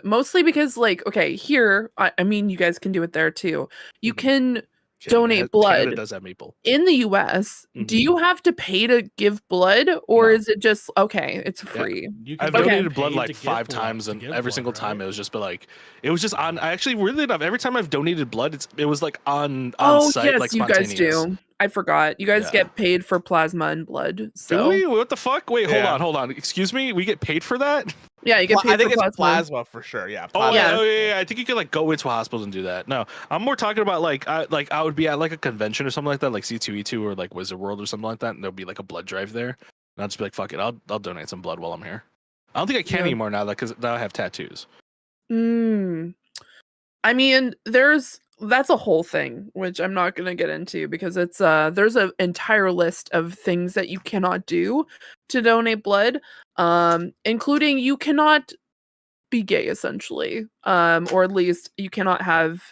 Mostly because like, okay, here, I mean, you guys can do it there too. You Mhm. can donate blood. Canada does have maple. In the US, do Mhm. you have to pay to give blood, or No. is it just okay? It's free. You I've can Okay. donated blood pay like to give 5 blood- times, to and give every blood, single time right? it was just like, it was just on. I actually, weirdly enough, every time I've donated blood, it was like on Oh site, yes, like you guys spontaneous. do. I forgot. You guys Yeah. get paid for plasma and blood. Do So we? What the fuck? Wait, Yeah. hold on. Excuse me. We get paid for that? yeah, you get paid I think for it's plasma for sure. Yeah. Oh, Plasma. Yeah. yeah. I think you could like go into a hospital and do that. No, I'm more talking about like I would be at like a convention or something like that, like C2E2 or like Wizard World or something like that, and there'll be like a blood drive there, and I'll just be like, fuck it, I'll donate some blood while I'm here. I don't think I can Yeah. anymore now because now I have tattoos. I mean, that's a whole thing, which I'm not going to get into because it's there's an entire list of things that you cannot do to donate blood, including you cannot be gay essentially, or at least you cannot have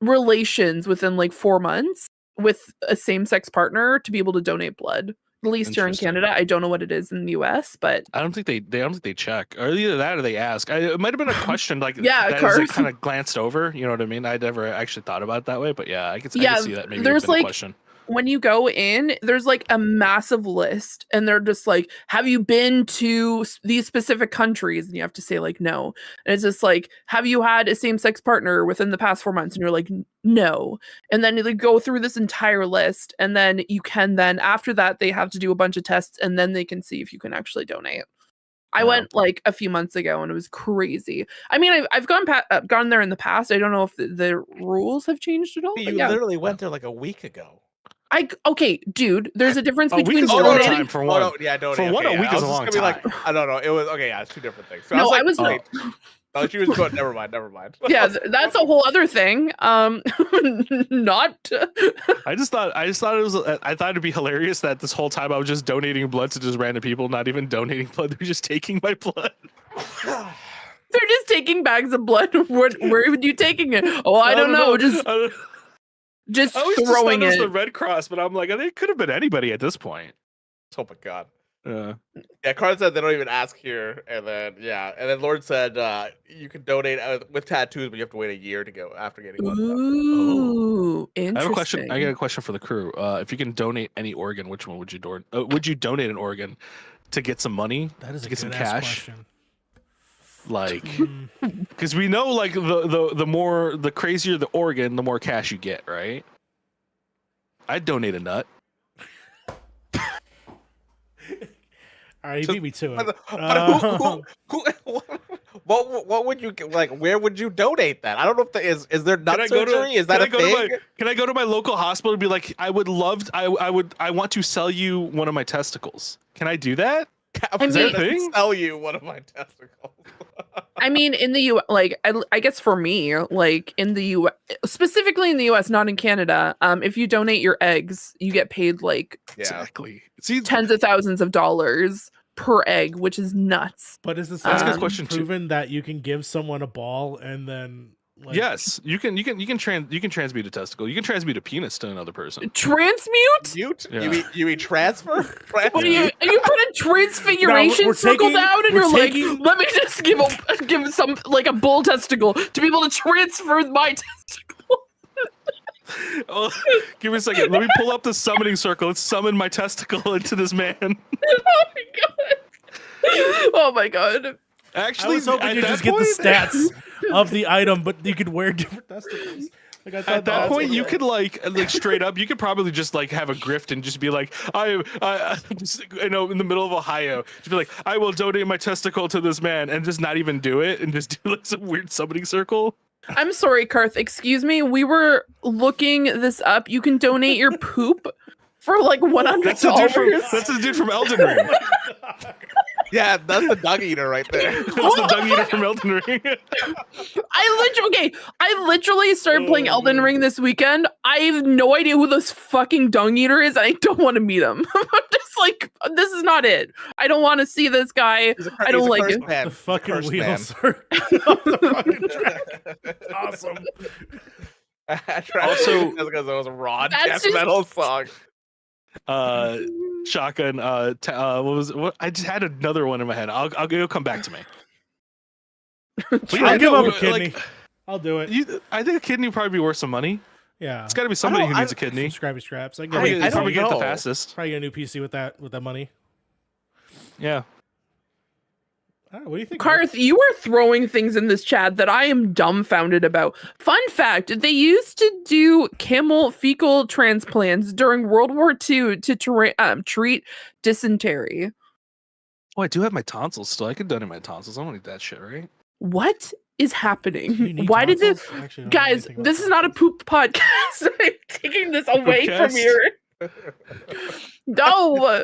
relations within like 4 months with a same-sex partner to be able to donate blood. At least here in Interesting. Canada. I don't know what it is in the US, but I don't think they check, or either that or they ask. It might have been a question like Yeah, of that is like, course. kind of glanced over. You know what I mean? I never actually thought about it that way, but yeah, I could Yeah, see that maybe there's, been a like, question. when you go in, there's like a massive list, and they're just like, have you been to these specific countries? And you have to say like no. And it's just like, have you had a same-sex partner within the past 4 months? And you're like, no. And then they go through this entire list, and then you can then after that they have to do a bunch of tests, and then they can see if you can actually donate. I Wow. went like a few months ago, and it was crazy. I mean, I've gone there in the past. I don't know if the rules have changed at all. You But yeah. literally went there like a week ago. Okay, dude. There's a difference A week between is a long donating. time for one. Oh, no, yeah, don't. For one, a week I is was a just long gonna be like, time. I don't know. It was okay. Yeah, it's two different things. So No, I I was was. like, wait. No, she was good. Never mind. Yeah, that's a whole other thing. Not. I just thought it was. I thought it'd be hilarious that this whole time I was just donating blood to just random people, not even donating blood. They're just taking my blood. They're just taking bags of blood. Where would you taking it? Oh, I don't know. Just I always just throwing thought it was it. the Red Cross, but I'm like, it could have been anybody at this point. Oh my god. Yeah. Yeah, Card said they don't even ask here, and then Lord said you can donate with tattoos, but you have to wait a year to go after getting one. Ooh, interesting. I have a question. I got a question for the crew. If you can donate any organ, which one would you donate? Would you donate an organ to get some money? That is to a get some good-ass cash? question. Like, because we know, like the crazier the organ, the more cash you get, right? I'd donate a nut. All right, you beat me to it. What would you like? Where would you donate that? I don't know if is there nut surgery? Is that a thing? Can I go to my local hospital and be like, I want to sell you one of my testicles. Can I do that? Is that a thing? Sell you one of my testicles. I mean, in the U, like I guess for me, like in the U, specifically in the U.S., not in Canada. If you donate your eggs, you get paid like Exactly. See, tens of thousands of dollars per egg, which is nuts. But is this That's a good actually question, too. proven that you can give someone a ball and then? Like, yes, you can transmute a testicle. You can transmute a penis to another person. Transmute? Mute? Yeah. You mean transfer? What do you put a transfiguration we're circle taking- down and we're you're taking- like, let me just give some like a bull testicle to be able to transfer my testicle. Oh, give me a second. Let me pull up the summoning circle. Let's summon my testicle into this man. Oh my god. Oh my god. Actually, I was hoping at you that just get point, the stats of the item, but you could wear different testicles. Like I thought at that that's point, what you it could like straight up. You could probably just like have a grift and just be like, I just, in the middle of Ohio, just be like, I will donate my testicle to this man, and just not even do it, and just do like some weird summoning circle. I'm sorry, Karth. Excuse me. We were looking this up. You can donate your poop for like $100. That's the dude from Elden Ring. Yeah, that's the dog eater right there. That's the dung eater from Elden Ring. I literally started playing Elden Ring this weekend. I have no idea who this fucking dung eater is, and I don't want to meet him. I'm just like, this is not it. I don't want to see this guy. I don't like it. The fucking wheels are the fucking track. Awesome. Also, because it was a raw death metal song. Shotgun. What? I just had another one in my head. It'll come back to me. But yeah, I'll give no, up a kidney. like, I'll do it. I think a kidney would probably be worth some money. Yeah, It's got to be somebody who needs a kidney. some scrappy scraps. I can Probably, get, I don't probably get it the know. fastest. probably get a new PC with that money. Yeah. I don't know, what do you think? Karth, you are throwing things in this chat that I am dumbfounded about. Fun fact, they used to do camel fecal transplants during World War II to treat dysentery. Oh, I do have my tonsils still. I could donate my tonsils. I don't need that shit, right? What is happening? You need Why did this? tonsils? I actually don't know Guys, anything about this is not a poop podcast. I'm taking this away from Poopcast? here. No.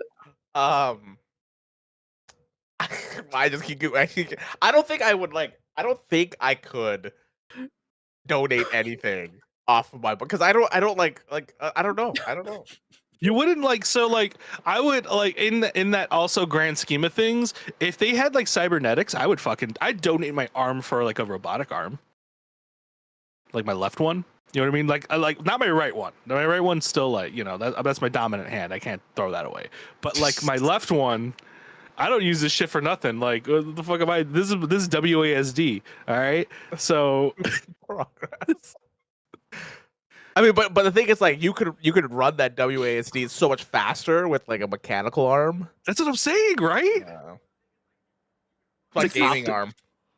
I just keep. I don't think I would like. I don't think I could donate anything off of my book because I don't like. I don't know. I don't know. You wouldn't like I would like in that also grand scheme of things, if they had like cybernetics, I'd donate my arm for like a robotic arm. Like my left one. You know what I mean? Like not my right one. My right one's still like, that's my dominant hand. I can't throw that away. But like my left one, I don't use this shit for nothing. Like what the fuck am I? This is WASD. All right. So Progress. I mean, but the thing is, like, you could run that WASD so much faster with like a mechanical arm. that's what I'm saying, right? Yeah. Like Like gaming opti- arm.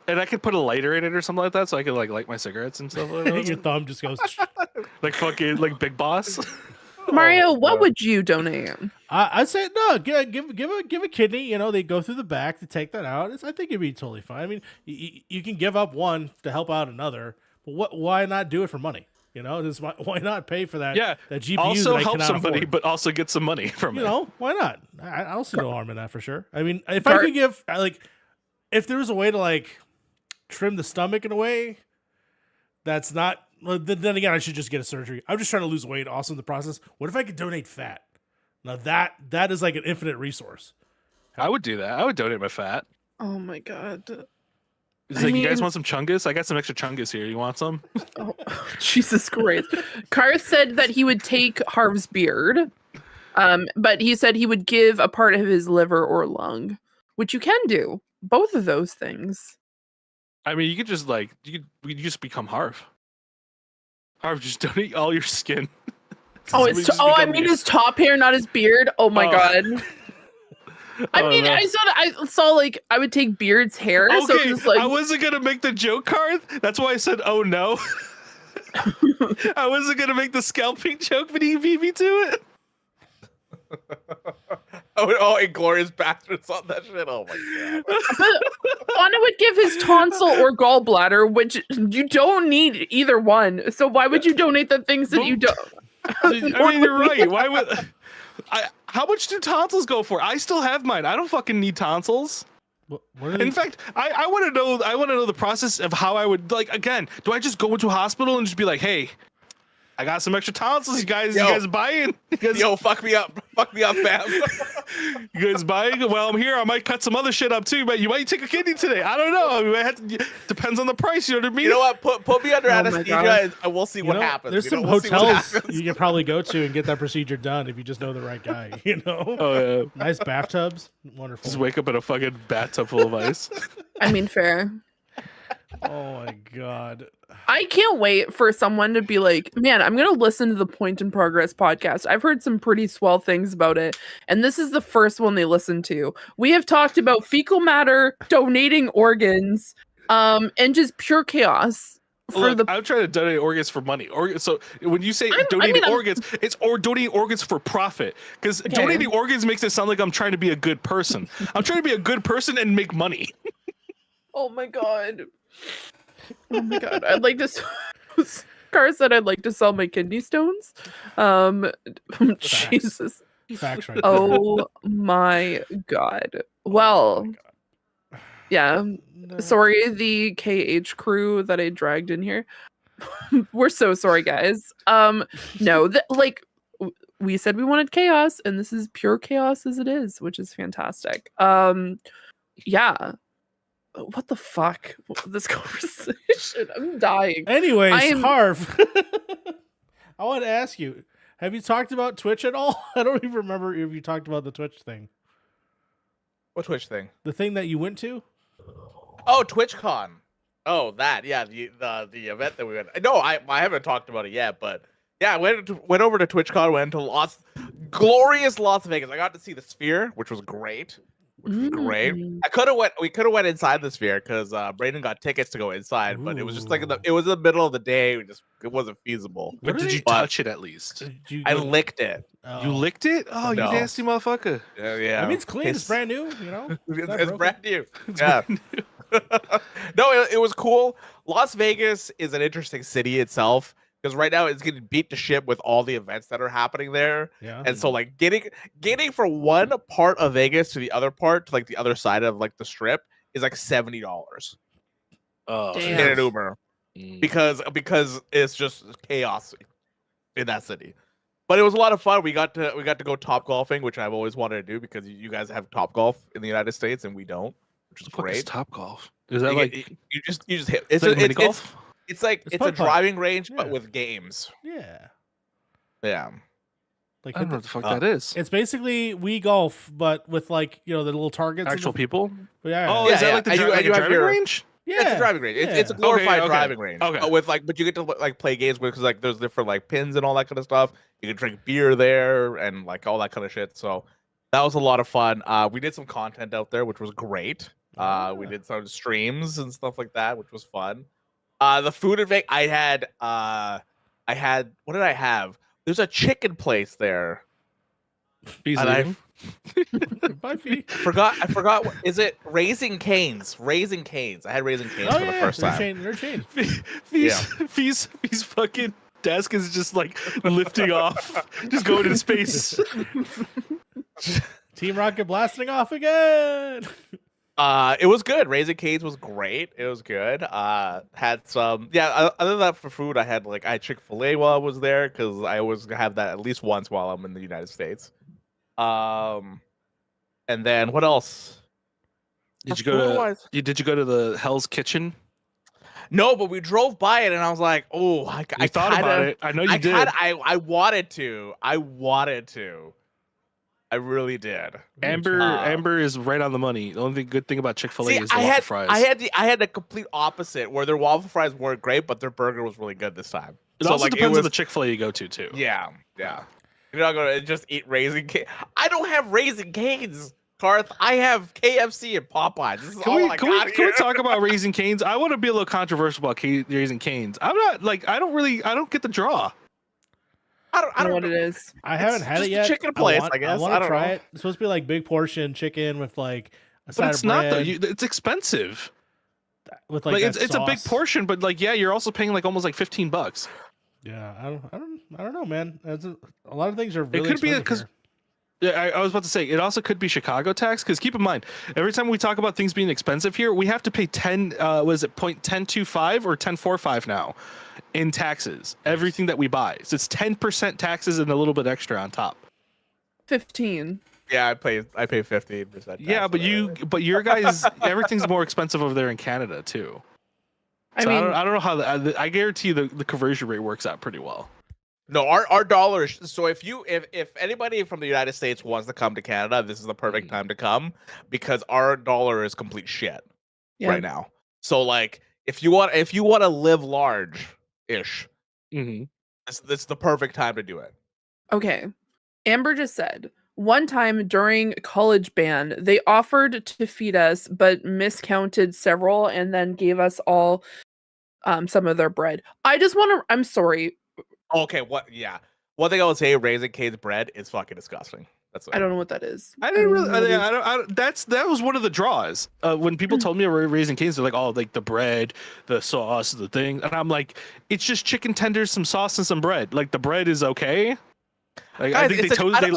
And I could put a lighter in it or something like that, so I could like light my cigarettes and stuff like Your that. thumb just goes. Like fucking like Big Boss. Mario, Oh, what boy. would you donate? I'd say no. Give a kidney. They go through the back to take that out. I think it'd be totally fine. I mean, you can give up one to help out another, but why not do it for money? You know, why not pay for that? Yeah. That GPU Also that I help cannot somebody, afford? but also get some money from You it. know, why not? I don't see no harm in that for sure. I mean, if I could give if there was a way to like trim the stomach in a way that's not, well, then again, I should just get a surgery. I'm just trying to lose weight also in the process. What if I could donate fat? Now that is like an infinite resource. I would do that. I would donate my fat. Oh my god. He's like, you guys want some chungus? I got some extra chungus here. You want some? Oh, Jesus Christ. Carr said that he would take Harv's beard, but he said he would give a part of his liver or lung, which you can do. Both of those things. I mean, you could just like, you just become Harv. Harv, just donate all your skin. Oh, I mean his top hair, not his beard. Oh my god. I mean, no. I saw like I would take Beard's hair. Okay, so just, like... I wasn't gonna make the joke card. That's why I said, "Oh no." I wasn't gonna make the scalping joke, but he beat me to it. Inglorious bastards on that shit. Oh my god. But Anna would give his tonsil or gallbladder, which you don't need either one. So why would you donate the things that you don't? I mean, you're right. Why would how much do tonsils go for? I still have mine. I don't fucking need tonsils. In fact, I want to know. I want to know the process of how I would like. Again, do I just go into a hospital and just be like, "Hey, I got some extra tonsils. You guys buying? Fuck me up, fam. You guys buying? Well, I'm here. I might cut some other shit up too, but you might take a kidney today. I don't know. Depends on the price. You know what I mean? You know what? Put me under anesthesia, and we'll see what happens. There's some hotels you can probably go to and get that procedure done if you just know the right guy. You know? Oh yeah. Nice bathtubs. Wonderful. Just wake up in a fucking bathtub full of ice. I mean, fair. Oh my god. I can't wait for someone to be like, man, I'm going to listen to the Point in Progress podcast. I've heard some pretty swell things about it. And this is the first one they listened to. We have talked about fecal matter, donating organs, and just pure chaos. I'm trying to donate organs for money. So when you say donating organs, it's donating organs for profit. Because donating organs makes it sound like I'm trying to be a good person. I'm trying to be a good person and make money. Oh my god. Oh my god, I'd like to. Car said I'd like to sell my kidney stones. Jesus. Facts right there. Oh my god. Well, yeah. Sorry, the KH crew that I dragged in here. We're so sorry, guys. No, we said we wanted chaos, and this is pure chaos as it is, which is fantastic. Yeah. What the fuck? This conversation. I'm dying. Anyways, Harv, I want to ask you, have you talked about Twitch at all? I don't even remember if you talked about the Twitch thing. What Twitch thing? The thing that you went to? Oh, TwitchCon. Oh, that. Yeah, the event that we went. No, I haven't talked about it yet, but yeah, I went over to TwitchCon, went to glorious Las Vegas. I got to see the Sphere, which was great. Great. We could have went inside the Sphere because Brayden got tickets to go inside, but it was just like it was the middle of the day. It wasn't feasible. But did you touch it at least? I licked it. Oh. You licked it? Oh, you nasty motherfucker! Yeah. I mean, it's clean. It's brand new. You know, it's brand new. Yeah. No, it was cool. Las Vegas is an interesting city itself. Because right now it's getting beat to shit with all the events that are happening there. Yeah. And so like getting from one part of Vegas to the other part to like the other side of like the strip is like $70. Oh, in an Uber. Because it's just chaos in that city. But it was a lot of fun. We got to go top golfing, which I've always wanted to do because you guys have top golf in the United States and we don't, which is great. Is top golf? Is that like you just hit? It's like mini golf? It's a driving range, but with games. Yeah. Yeah. Like I don't know what the fuck that is. It's basically Wii Golf, but with like the little targets. Actual people. Yeah. Oh, is that like the driving range? Yeah, it's a driving range. It's a glorified driving range. Okay. But you get to like play games with because like there's different like pins and all that kind of stuff. You can drink beer there and like all that kind of shit. So that was a lot of fun. We did some content out there, which was great. We did some streams and stuff like that, which was fun. The food event I had what did I have? There's a chicken place there. Bye, I forgot what is it? Raising Cane's. I had Raising Cane's for the first time. Fees fucking desk is just like lifting off, just going into space. Team Rocket blasting off again. It was good. Raising Cane's was great. It was good. Had some, other than that, for food, I had Chick-fil-A while I was there, because I always have that at least once while I'm in the United States. And then what else? Did you go to the Hell's Kitchen? No, but we drove by it, and I was like, "Oh, I thought about it. I know you did. I wanted to. I really did. Amber is right on the money. The only good thing about Chick-fil-A is the waffle fries. I had the complete opposite, where their waffle fries weren't great, but their burger was really good this time. It also depends on the Chick-fil-A you go to too. Yeah. You're not gonna just eat Raising Cane's. I don't have Raising Cane's, Karth. I have KFC and Popeyes. This is Can we talk about Raising Cane's? I want to be a little controversial about Raising Cane's. I'm not I don't get the draw. I don't know what it is. I haven't had it yet. Chicken place, I guess. I want to try it. It's supposed to be like big portion chicken with like a side but it's of bread. not though. It's expensive. With it's a big portion, but you're also paying almost $15. Yeah, I don't know, man. A lot of things are really. It could be because. Yeah, I was about to say it also could be Chicago tax, because keep in mind, every time we talk about things being expensive here, we have to pay 0.1025 or 1045 now in taxes. Everything that we buy, so it's 10% taxes and a little bit extra on top. 15. Yeah, I pay 15%. Yeah, but your guys, everything's more expensive over there in Canada too. So I don't know how I guarantee you the conversion rate works out pretty well. No, our dollars. So if anybody from the United States wants to come to Canada, this is the perfect time to come, because our dollar is complete shit right now. So if you want to live large-ish, this is the perfect time to do it. Okay, Amber just said one time during college band they offered to feed us, but miscounted several and then gave us all some of their bread. I'm sorry. Okay, what? Yeah, one thing I would say: Raising Cane's bread is fucking disgusting. That's I don't know what that is. I didn't really. That was one of the draws. When people told me about Raising Cane's, they're like, "Oh, like the bread, the sauce, the thing," and I'm like, "It's just chicken tenders, some sauce, and some bread. Like the bread is okay." Guys, I think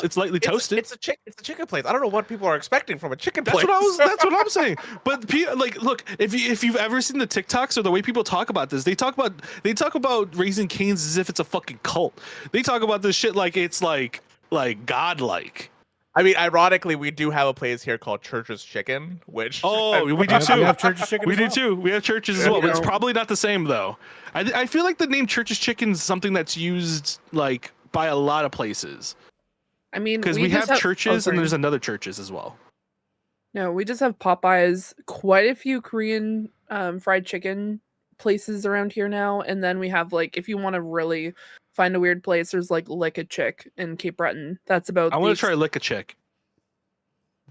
it's lightly toasted. It's a chicken place. I don't know what people are expecting from a chicken place. That's what I'm saying. But look, if you've ever seen the TikToks or the way people talk about this, they talk about Raising Cane's as if it's a fucking cult. They talk about this shit like it's like godlike. I mean, ironically, we do have a place here called Church's Chicken, which we do too. We have Church's Chicken. We do too. We have Church's as well, but it's probably not the same though. I feel like the name Church's Chicken is something that's used by a lot of places. I mean, because we have Churches and there's another Churches as well. No, we just have Popeyes, quite a few Korean fried chicken places around here now, and then we have if you want to really find a weird place, there's Lick a Chick in Cape Breton. That's about. I want to try Lick a Chick.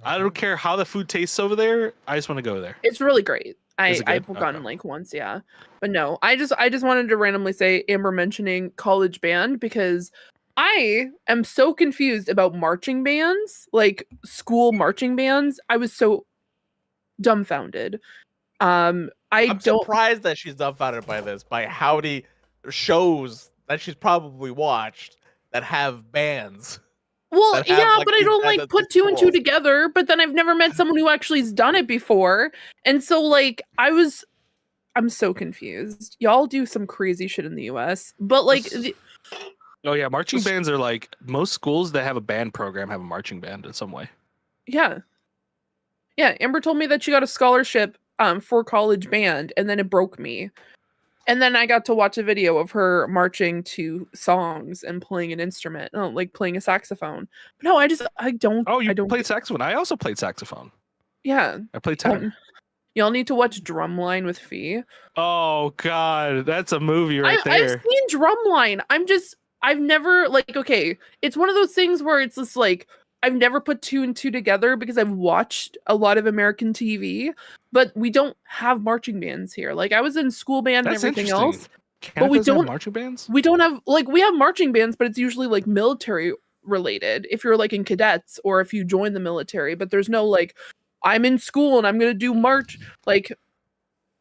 I don't care how the food tastes over there. I just want to go there. It's really great. I've gone once, yeah. But no, I just wanted to randomly say Amber mentioning college band, because I am so confused about marching bands, school marching bands. I was so dumbfounded. I'm surprised that she's dumbfounded by this, by how many shows that she's probably watched that have bands. Well, yeah, but I don't put two and two together, but then I've never met someone who actually has done it before. And so I'm so confused. Y'all do some crazy shit in the US, but oh yeah, marching bands are most schools that have a band program have a marching band in some way. Yeah. Yeah, Amber told me that she got a scholarship for college band, and then it broke me. And then I got to watch a video of her marching to songs and playing an instrument, playing a saxophone. But no, I don't. Oh, you I don't played saxophone. I also played saxophone. Yeah. I played tenor. Y'all need to watch Drumline with Fee. Oh God, that's a movie right there. I've seen Drumline. I've never okay. It's one of those things where it's just I've never put two and two together, because I've watched a lot of American TV, but we don't have marching bands here. I was in school band and everything else, but we don't have marching bands. We don't have we have marching bands, but it's usually military related. If you're in cadets or if you join the military, but there's no I'm in school and I'm gonna do march.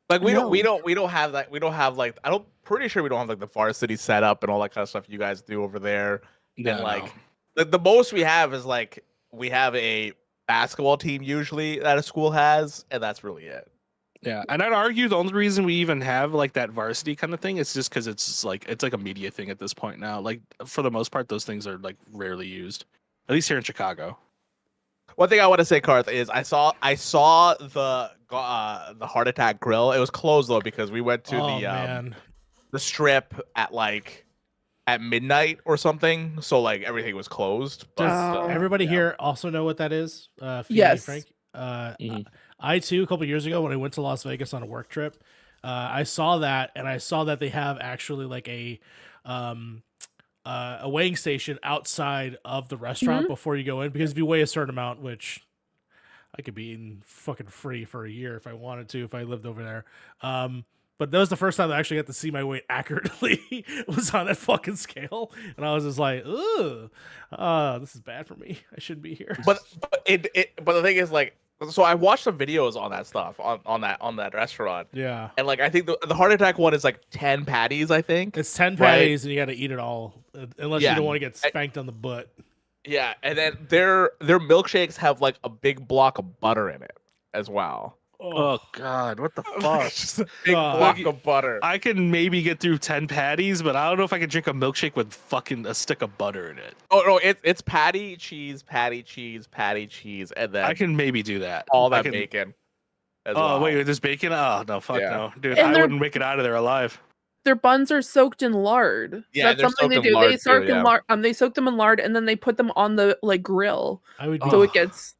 Like we No. don't have that. We don't have like pretty sure we don't have like the varsity setup and all that kind of stuff you guys do over there. Yeah, And like the most we have is like we have a basketball team usually that a school has, and that's really it. yeah, and I'd argue the only reason we even have like that varsity kind of thing is just because it's like a media thing at this point now. Like for the most part, those things are like rarely used, at least here in Chicago. One thing I want to say, Karth, is I saw the Heart Attack Grill. It was closed though because we went to the strip at midnight or something. So like everything was closed. But, Does everybody here also know what that is? Yes. Frank. I too, a couple years ago when I went to Las Vegas on a work trip, I saw that, and I saw that they have actually like a weighing station outside of the restaurant before you go in, because if you weigh a certain amount, which I could be eating fucking free for a year if I wanted to, if I lived over there. But that was the first time I actually got to see my weight accurately. Was on that fucking scale, and I was just like, "Ugh, this is bad for me. I shouldn't be here." But the thing is, like, so I watched some videos on that stuff on that restaurant. Yeah, and like I think the Heart Attack one is like 10 patties. I think it's 10 patties, and you got to eat it all, unless you don't want to get spanked on the butt. Yeah, and then their milkshakes have like a big block of butter in it as well. Oh God, what the fuck? Just a big block of butter. I can maybe get through 10 patties, but I don't know if I can drink a milkshake with fucking a stick of butter in it. Oh no, it's patty cheese, and then I can maybe do that. All that bacon. Oh wait, there's bacon? Oh no, fuck no, dude! And I wouldn't make it out of there alive. Their buns are soaked in lard. Yeah, that's something they do. They soak in lard. They soak them in lard, and then they put them on the like grill. It gets.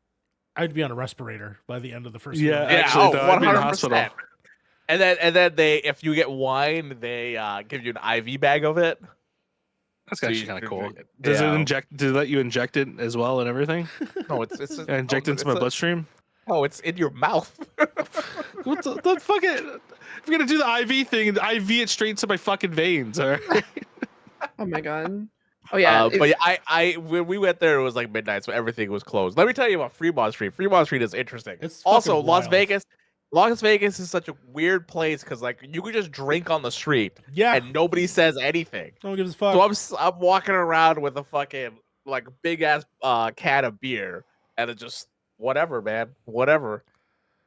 I'd be on a respirator by the end of the first. Yeah, meal. actually, I'd be in the hospital. And then they, if you get wine, they give you an IV bag of it. That's actually kind of cool. Does it inject? Does it let you inject it as well and everything? No, it's inject into my bloodstream. Oh, it's in your mouth. What the fuck? If we're gonna do the IV thing, IV it straight into my fucking veins. All right. Oh my God. Oh yeah, but yeah, when we went there, it was like midnight, so everything was closed. Let me tell you about Fremont Street. Fremont Street is interesting. It's also Las wild. Vegas. Las Vegas is such a weird place because like you could just drink on the street, and nobody says anything. No one gives a fuck. So I'm walking around with a fucking like big ass can of beer, and it just whatever, man, whatever.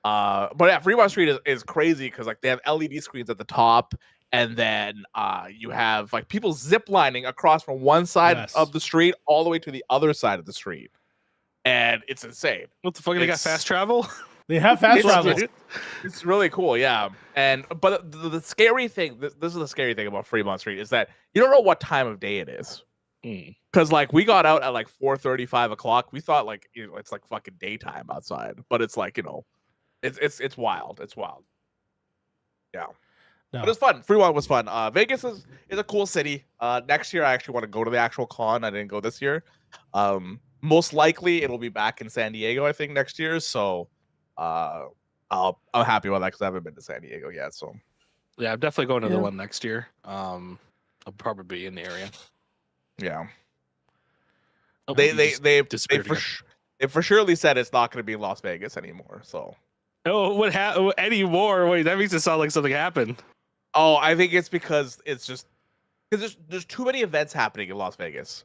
But yeah, Fremont Street is crazy because like they have LED screens at the top. And then you have like people ziplining across from one side of the street all the way to the other side of the street, and it's insane. What the fuck? They got fast travel. They have fast travel. It's really cool, yeah. But the scary thing, this is the scary thing about Fremont Street, is that you don't know what time of day it is. Because like we got out at like 4:30, 5 o'clock. We thought like it's like fucking daytime outside, but it's like it's wild. It's wild. Yeah. No. But it was fun. Fremont was fun. Vegas is a cool city. Next year, I actually want to go to the actual con. I didn't go this year. Most likely, it'll be back in San Diego, I think, next year. So I'm happy about that because I haven't been to San Diego yet. So yeah, I'm definitely going to the one next year. I'll probably be in the area. Yeah. They for surely said it's not going to be in Las Vegas anymore. So. Oh, what anymore? Wait, that makes it sound like something happened. Oh, I think it's because there's too many events happening in Las Vegas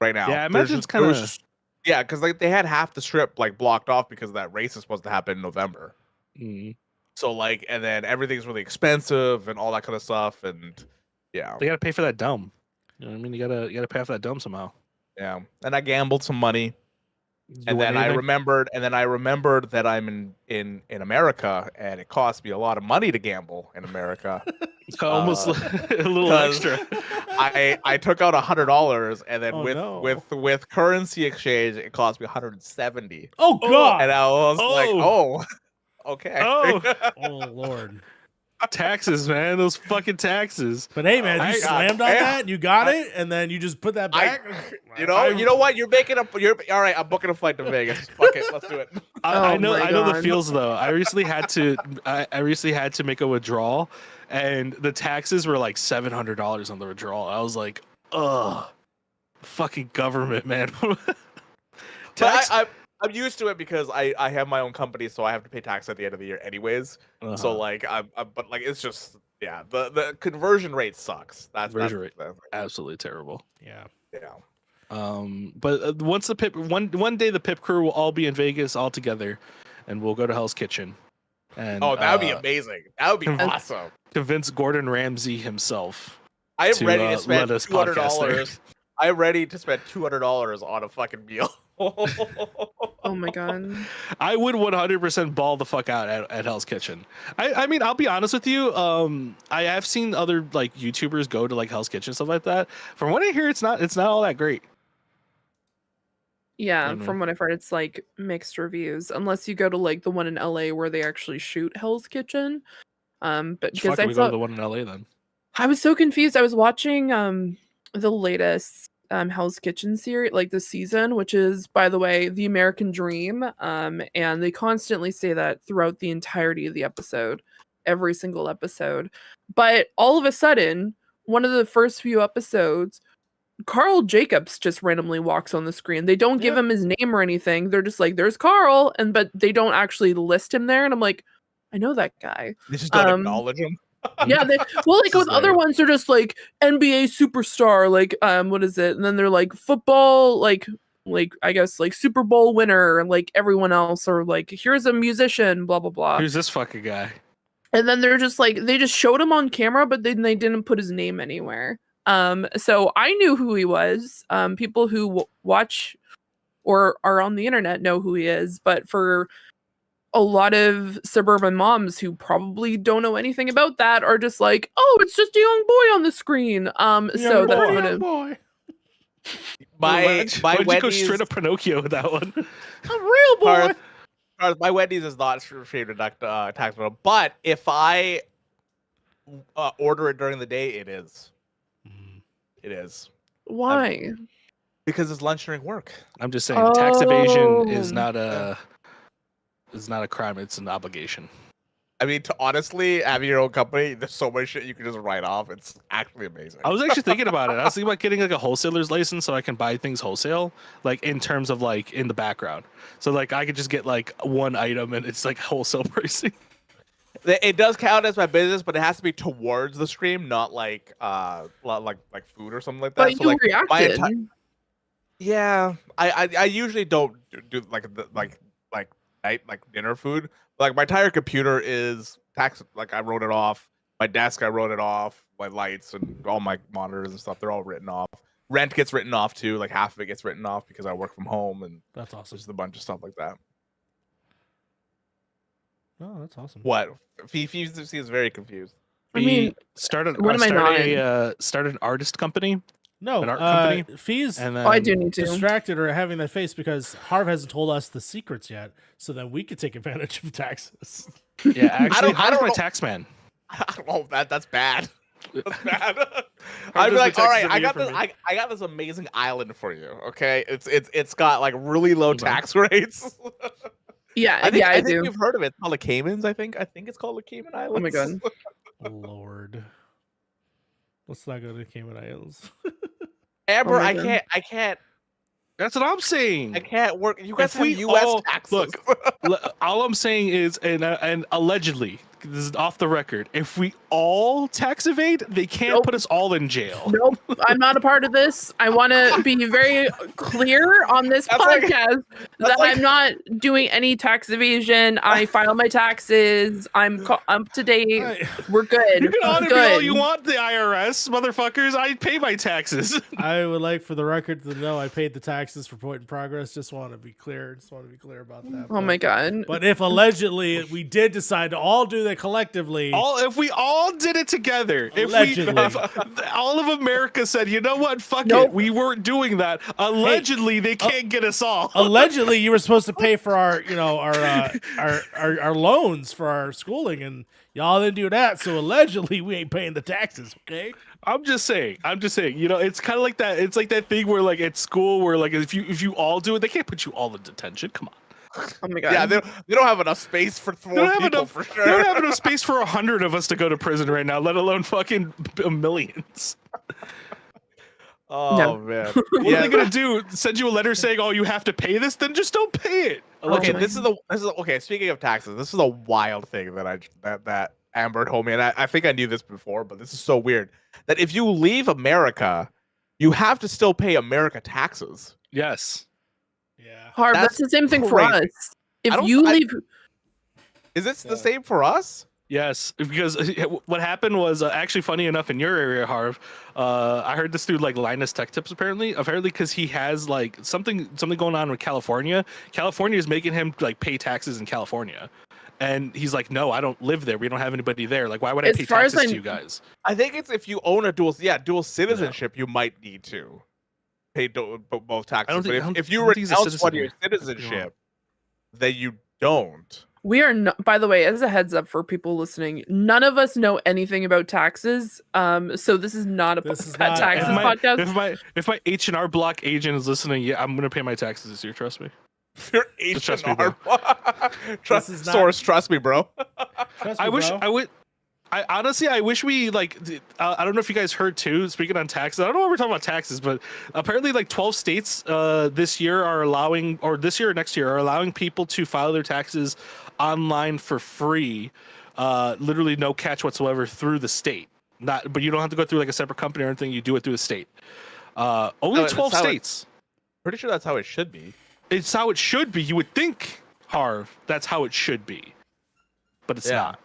right now. Yeah, I imagine it's kind of because like they had half the strip like blocked off because that race is supposed to happen in November. So like, and then everything's really expensive and all that kind of stuff, and yeah, they gotta pay for that dome. You know what I mean? You gotta pay for that dome somehow. Yeah, and I gambled some money. And then I remembered that I'm in America, and it cost me a lot of money to gamble in America. Almost a little extra. I took out $100, and then with currency exchange, it cost me $170. Oh God! And I was like, oh, okay. Oh Lord. Taxes, man, those fucking taxes. But hey, man, you slammed on that, you got it, and then you just put that back. You know what? You're making up. You're all right. I'm booking a flight to Vegas. Fuck it, let's do it. I know the feels though. I recently had to make a withdrawal, and the taxes were like $700 on the withdrawal. I was like, ugh, fucking government, man. I'm used to it because I have my own company, so I have to pay tax at the end of the year anyways. So like but like it's just the conversion rate sucks. That's rate absolutely terrible. Yeah. But once the Pip one day the Pip crew will all be in Vegas all together, and we'll go to Hell's Kitchen. And that would be amazing. That would be awesome. Convince Gordon Ramsay himself. I am ready to spend $200. I'm ready to spend $200 on a fucking meal. Oh my god. I would 100% ball the fuck out at Hell's Kitchen. I mean, I'll be honest with you. I have seen other like YouTubers go to like Hell's Kitchen, stuff like that. From what I hear, it's not all that great. Yeah, from what I've heard, it's like mixed reviews. Unless you go to like the one in LA where they actually shoot Hell's Kitchen. But because I go to the one in LA then. I was so confused. I was watching the latest Hell's Kitchen series, like this season, which is, by the way, the American Dream. And they constantly say that throughout the entirety of the episode, every single episode. But all of a sudden, one of the first few episodes, Carl Jacobs just randomly walks on the screen. They don't give him his name or anything. They're just like, there's Carl, but they don't actually list him there. And I'm like, I know that guy. They just don't acknowledge him. Yeah, like with other ones, they're just like NBA superstar, like what is it? And then they're like football, like I guess like Super Bowl winner, and like everyone else, or like here's a musician, blah blah blah. Who's this fucking guy? And then they're just like they just showed him on camera, but then they didn't put his name anywhere. So I knew who he was. People who watch or are on the internet know who he is, but for a lot of suburban moms who probably don't know anything about that are just like, oh, it's just a young boy on the screen. So that's what it boy. My Why'd you go Wendy's straight up Pinocchio with that one? A real boy. My Wendy's is not straight deduct tax, but if I order it during the day, it is. It is. Why? Because it's lunch during work. I'm just saying, tax evasion is not a crime; it's an obligation. I mean, honestly, having your own company, there's so much shit you can just write off. It's actually amazing. I was actually thinking about it. I was thinking about getting like a wholesaler's license so I can buy things wholesale, like in terms of like in the background. So like I could just get like one item and it's like wholesale pricing. It does count as my business, but it has to be towards the stream, not like food or something like that. But so you like reacted. Yeah, I usually don't do like dinner food. Like my entire computer is tax. Like I wrote it off. My desk, I wrote it off. My lights and all my monitors and stuff, they're all written off. Rent gets written off too. Like half of it gets written off because I work from home, and that's awesome. Just a bunch of stuff like that. Oh, that's awesome. What? Fifi is very confused. I mean, started an artist company. No, an art company. Fees. And I do need to. Distracted or having that face because Harv hasn't told us the secrets yet, so that we could take advantage of taxes. Yeah, actually, I don't my know. tax man. I don't know that's bad. That's bad. I'd be like, all right, I got this amazing island for you. Okay, it's got like really low tax rates. Yeah, I think do. You've heard of it. It's called the Caymans. I think it's called the Cayman Islands. Oh my god. Lord, let's not go to the Cayman Islands. Amber, Oh my I can't. That's what I'm saying. I can't work. You guys If we have U.S. all- taxes. Look, all I'm saying is, and allegedly, this is off the record. If we all tax evade, they can't Nope. put us all in jail. Nope, I'm not a part of this. I want to be very clear on this podcast that I'm not doing any tax evasion. I file my taxes. I'm up to date. We're good. You can audit me good. all you want, the IRS, motherfuckers. I pay my taxes. I would like for the record to know I paid the taxes for Point in Progress. Just want to be clear. About that. Oh my god. But if allegedly we did decide to all do that collectively, If we all did it together, if all of America said, you know what, fuck it, we weren't doing that. Allegedly, they can't get us all. Allegedly, you were supposed to pay for our loans for our schooling, and y'all didn't do that. So allegedly, we ain't paying the taxes. Okay. I'm just saying. You know, it's kind of like that. It's like that thing where, like, at school, where like if you all do it, they can't put you all in detention. Come on. Oh my god. Yeah, they don't have enough space for 4 people for sure. They don't have enough space for 100 of us to go to prison right now, let alone fucking millions. Oh man. What are they gonna do? Send you a letter saying, "Oh, you have to pay this"? Then just don't pay it. Okay, this is okay. Speaking of taxes, this is a wild thing that Amber told me, and I think I knew this before, but this is so weird that if you leave America, you have to still pay America taxes. Yes. Yeah. Harv, that's the same thing for crazy. us. If you leave, Is this the same for us? Yes, because what happened was actually funny enough in your area, Harv. I heard this through like Linus Tech Tips apparently because he has like something going on with California. California is making him like pay taxes in California, and he's like, "No, I don't live there. We don't have anybody there. Like, why would I pay taxes to you guys?" I think it's if you own a dual citizenship, you might need to pay both taxes. If you renounce one your citizenship, then you don't. we are not, by the way, as a heads up for people listening, none of us know anything about taxes. So this is not a taxes podcast. If my H&R Block agent is listening, yeah, I'm gonna pay my taxes this year. Trust me. Your H&R trust me, bro. I honestly wish we like. I don't know if you guys heard too. Speaking on taxes, I don't know why we're talking about taxes, but apparently like 12 states this year are allowing, or this year or next year are allowing people to file their taxes online for free, literally no catch whatsoever through the state. But you don't have to go through like a separate company or anything. You do it through the state. Only 12 states. Pretty sure that's how it should be. It's how it should be. You would think, Harv, that's how it should be, but it's not.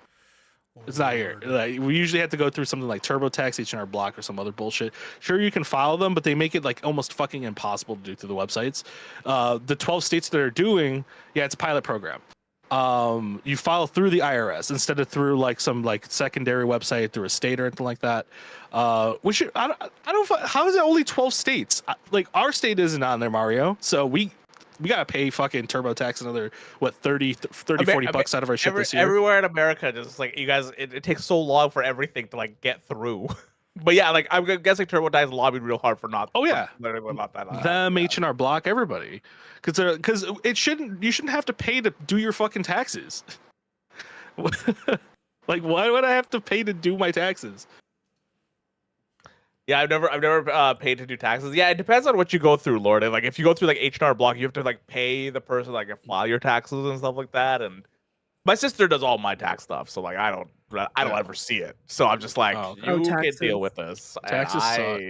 It's not here. Like, we usually have to go through something like TurboTax, H&R Block, or some other bullshit. Sure, you can file them, but they make it like almost fucking impossible to do through the websites. The 12 states that are doing, it's a pilot program. You file through the IRS instead of through like some like secondary website through a state or anything like that. Which I don't. How is it only 12 states? Like our state isn't on there, Mario. So we gotta pay fucking TurboTax another 30 40 bucks out of our shit this year. Everywhere in America, just like you guys, it takes so long for everything to like get through. But yeah, like I'm guessing TurboTax lobbied real hard for not. Oh yeah, not that. Them, H&R Block, everybody, because you shouldn't have to pay to do your fucking taxes. Like, why would I have to pay to do my taxes? Yeah, I've never paid to do taxes. Yeah, it depends on what you go through, Lord. Like if you go through like H&R Block, you have to like pay the person like file your taxes and stuff like that. And my sister does all my tax stuff, so like I don't ever see it. So I'm just like, you can deal with this. Taxes suck.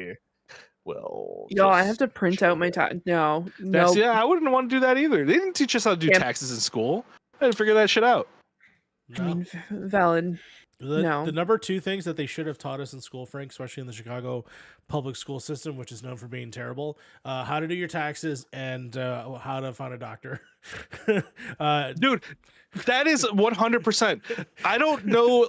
Will. Yo, I have to print out my tax. No. Yeah, I wouldn't want to do that either. They didn't teach us how to do taxes in school. I had to figure that shit out. I mean, valid. The number two things that they should have taught us in school, Frank, especially in the Chicago public school system, which is known for being terrible, how to do your taxes and how to find a doctor. Dude, that is 100%. I don't know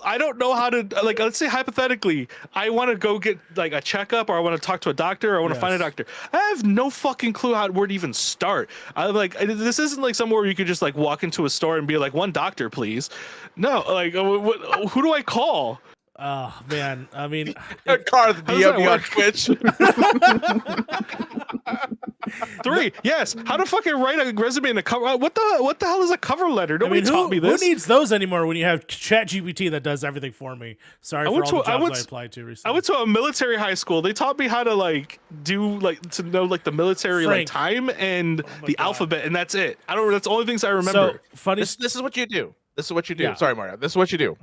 how to, like, let's say hypothetically, I want to go get like a checkup, or I want to talk to a doctor, or I want to find a doctor. I have no fucking clue where to even start. This isn't like somewhere where you could just like walk into a store and be like, one doctor, please. No, like, who do I call? Oh man, I mean, Carl, DM me on Twitch. 3, yes. How to fucking write a resume in a cover? What the hell is a cover letter? Nobody taught me this. Who needs those anymore when you have ChatGPT that does everything for me? Sorry for all the jobs I applied to recently. I went to a military high school. They taught me how to like do like to know like the military like time and the alphabet, and that's it. That's the only things I remember. So funny. This is what you do. This is what you do. Yeah. Sorry, Mario. This is what you do.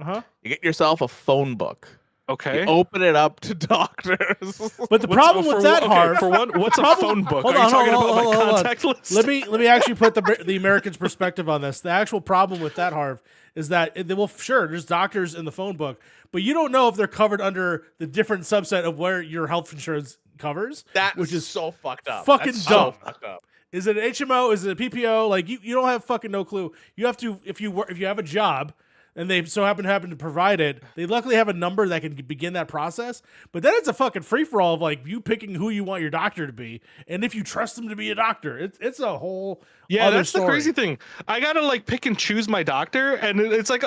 You get yourself a phone book. Okay. You open it up to doctors. But the problem with that, Harv, for one, what's a phone book? Are you talking about my contact list? Let me actually put the American's perspective on this. The actual problem with that, Harv, is that there's doctors in the phone book, but you don't know if they're covered under the different subset of where your health insurance covers. Which is so fucked up. Fucking dumb. So fucked up. Is it an HMO? Is it a PPO? Like you don't have fucking no clue. You have to if you have a job and they so happen to provide it, they luckily have a number that can begin that process. But then it's a fucking free for all of like you picking who you want your doctor to be, and if you trust them to be a doctor, it's a whole other story. The crazy thing. I gotta like pick and choose my doctor, and it's like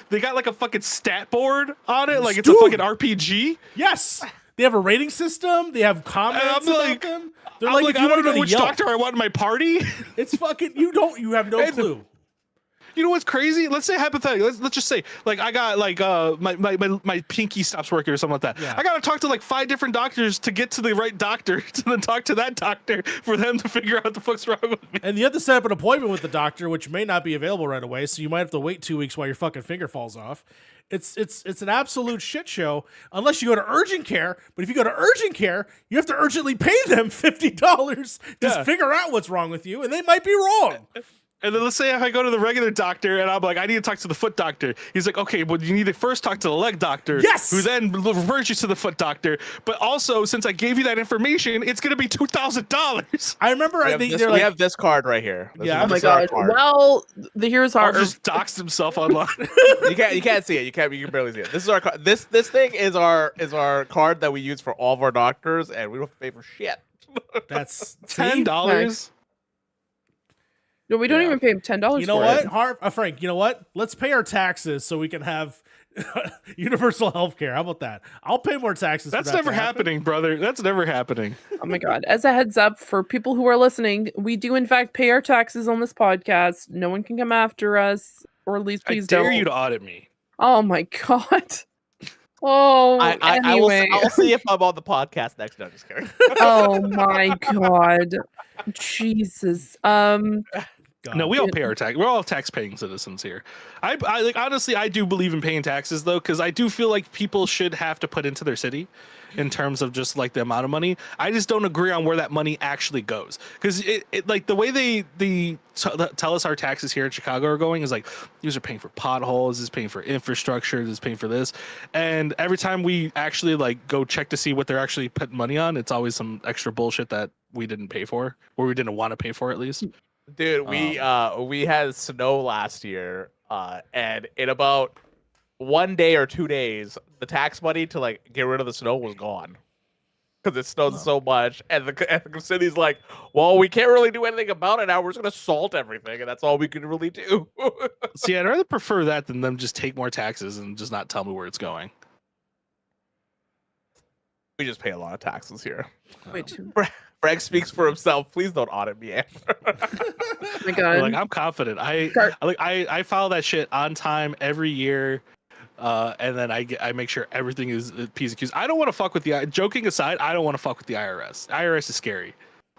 they got like a fucking stat board on it, like it's a fucking RPG. Yes. They have a rating system. They have comments about them. They're like, if you want to know which doctor I want in my party, it's fucking you have no clue. You know what's crazy? Let's say hypothetically. Let's just say like I got like my pinky stops working or something like that. Yeah. I gotta talk to like 5 different doctors to get to the right doctor to then talk to that doctor for them to figure out what the fuck's wrong with me. And you have to set up an appointment with the doctor, which may not be available right away. So you might have to wait 2 weeks while your fucking finger falls off. It's an absolute shit show unless you go to urgent care. But if you go to urgent care, you have to urgently pay them $50 to figure out what's wrong with you, and they might be wrong. And then let's say if I go to the regular doctor and I'm like, I need to talk to the foot doctor. He's like, okay, but you need to first talk to the leg doctor. Yes! Who then refers you to the foot doctor. But also, since I gave you that information, it's going to be $2,000. I remember we have this card right here. Yeah. Oh my god. Well, here's our just doxed himself online. You can't see it. You can barely see it. This is our card. This thing is our card that we use for all of our doctors, and we don't have to pay for shit. That's $10. No, we don't even pay him $10. You know for what, it. Frank? You know what? Let's pay our taxes so we can have universal health care. How about that? I'll pay more taxes. That's for that never to happen. happening, brother. That's never happening. Oh my god. As a heads up for people who are listening, we do in fact pay our taxes on this podcast. No one can come after us, or at least please I dare don't. you to audit me. Oh my god. Oh, anyway. I'll see if I'm on the podcast next. No, just kidding. Oh my god. Jesus. No, we all pay our tax. We're all tax-paying citizens here. I like honestly, I do believe in paying taxes though, because I do feel like people should have to put into their city in terms of just like the amount of money. I just don't agree on where that money actually goes, because it like the way they tell us our taxes here in Chicago are going is like these are paying for potholes, this is paying for infrastructure, this is paying for this, and every time we actually like go check to see what they're actually putting money on, it's always some extra bullshit that we didn't pay for, or we didn't want to pay for at least. Dude, we had snow last year, and in about 1 day or 2 days, the tax money to like get rid of the snow was gone because it snowed so much, and the city's like, well, we can't really do anything about it now. We're just gonna salt everything, and that's all we can really do. See, I'd rather prefer that than them just take more taxes and just not tell me where it's going. We just pay a lot of taxes here. Wait, too. Frank speaks for himself. Please don't audit me. Oh my god. Like I'm confident. I file that shit on time every year, and then I make sure everything is P's and Q's. I don't want to fuck with the joking aside. I don't want to fuck with the IRS. IRS is scary.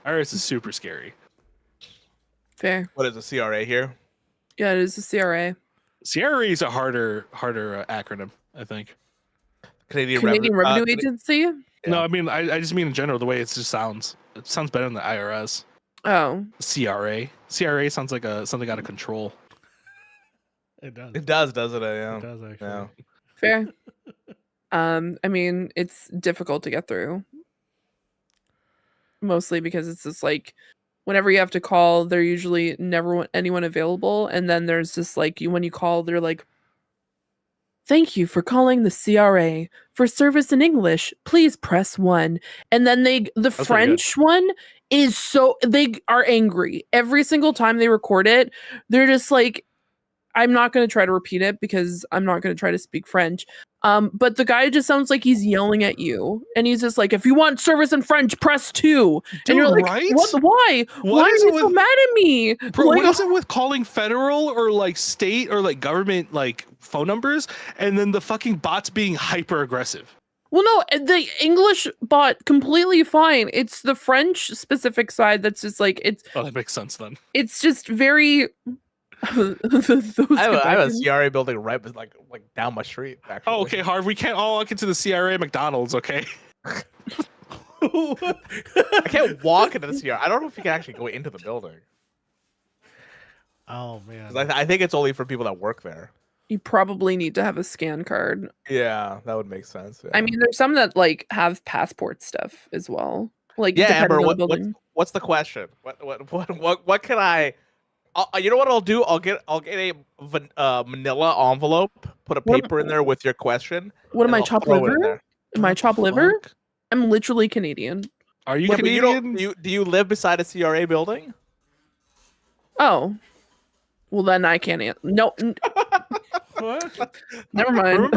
IRS is super scary. Fair. What is a CRA here? Yeah, it is a CRA. CRA is a harder acronym, I think. Canadian Revenue Agency. Yeah. No, I mean I just mean in general the way it just sounds. It sounds better than the IRS. Oh. CRA. CRA sounds like something out of control. It does. It does, doesn't it? Yeah. It does actually. Yeah. Fair. I mean, it's difficult to get through. Mostly because it's just like whenever you have to call, they're usually never anyone available, and then there's just like when you call, they're like, "Thank you for calling the CRA. For service in English, please press 1." And then the French one is they are angry every single time they record it. They're just like, I'm not going to try to repeat it because I'm not going to try to speak French. But the guy just sounds like he's yelling at you, and he's just like, "If you want service in French, press 2." And you're like, right? "What? Why? Why are you so mad at me?" Bro, like, what is it with calling federal or like state or like government like phone numbers and then the fucking bots being hyper aggressive? Well, no, the English bot completely fine. It's the French specific side that's just like it's. Oh, that makes sense then. It's just very. I have a CRA building right like down my street. Actually. Oh, okay, Harv. We can't all walk into the CRA McDonald's, okay? I can't walk into the CRA. I don't know if you can actually go into the building. Oh man. I think it's only for people that work there. You probably need to have a scan card. Yeah, that would make sense. Yeah. I mean, there's some that like have passport stuff as well. Like, yeah, Amber. on the building. What's the question? What can I? You know what I'll do? I'll get a manila envelope, put a paper in there with your question. What am I, chopped liver? Am I chopped liver? I'm literally Canadian. Are you Canadian? Do you live beside a CRA building? Oh, well then I can't. No, What? never mind.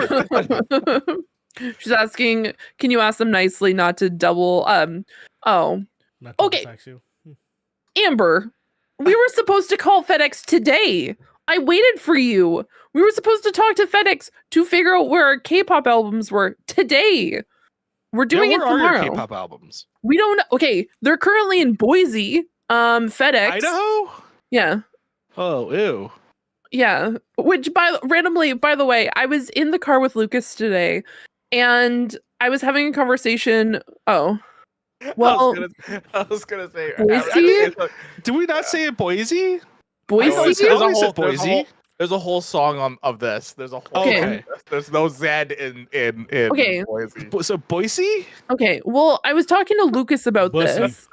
She's asking, can you ask them nicely not to double? Oh, Not to okay. tax you. Amber. We were supposed to call FedEx today I waited for you. We were supposed to talk to FedEx to figure out where our K-pop albums were today. We're doing it where are tomorrow. your K-pop albums? We don't know. Okay, they're currently in Boise. FedEx. Idaho? Yeah. Oh, ew. Yeah. Which randomly, by the way, I was in the car with Lucas today and I was having a conversation. Oh. Well, I was gonna say Boise? Do we not say it Boise? Boise? There's a whole song of this. There's a whole Okay. There's no Z in Okay. Boise. So Boise? Okay. Well, I was talking to Lucas about this.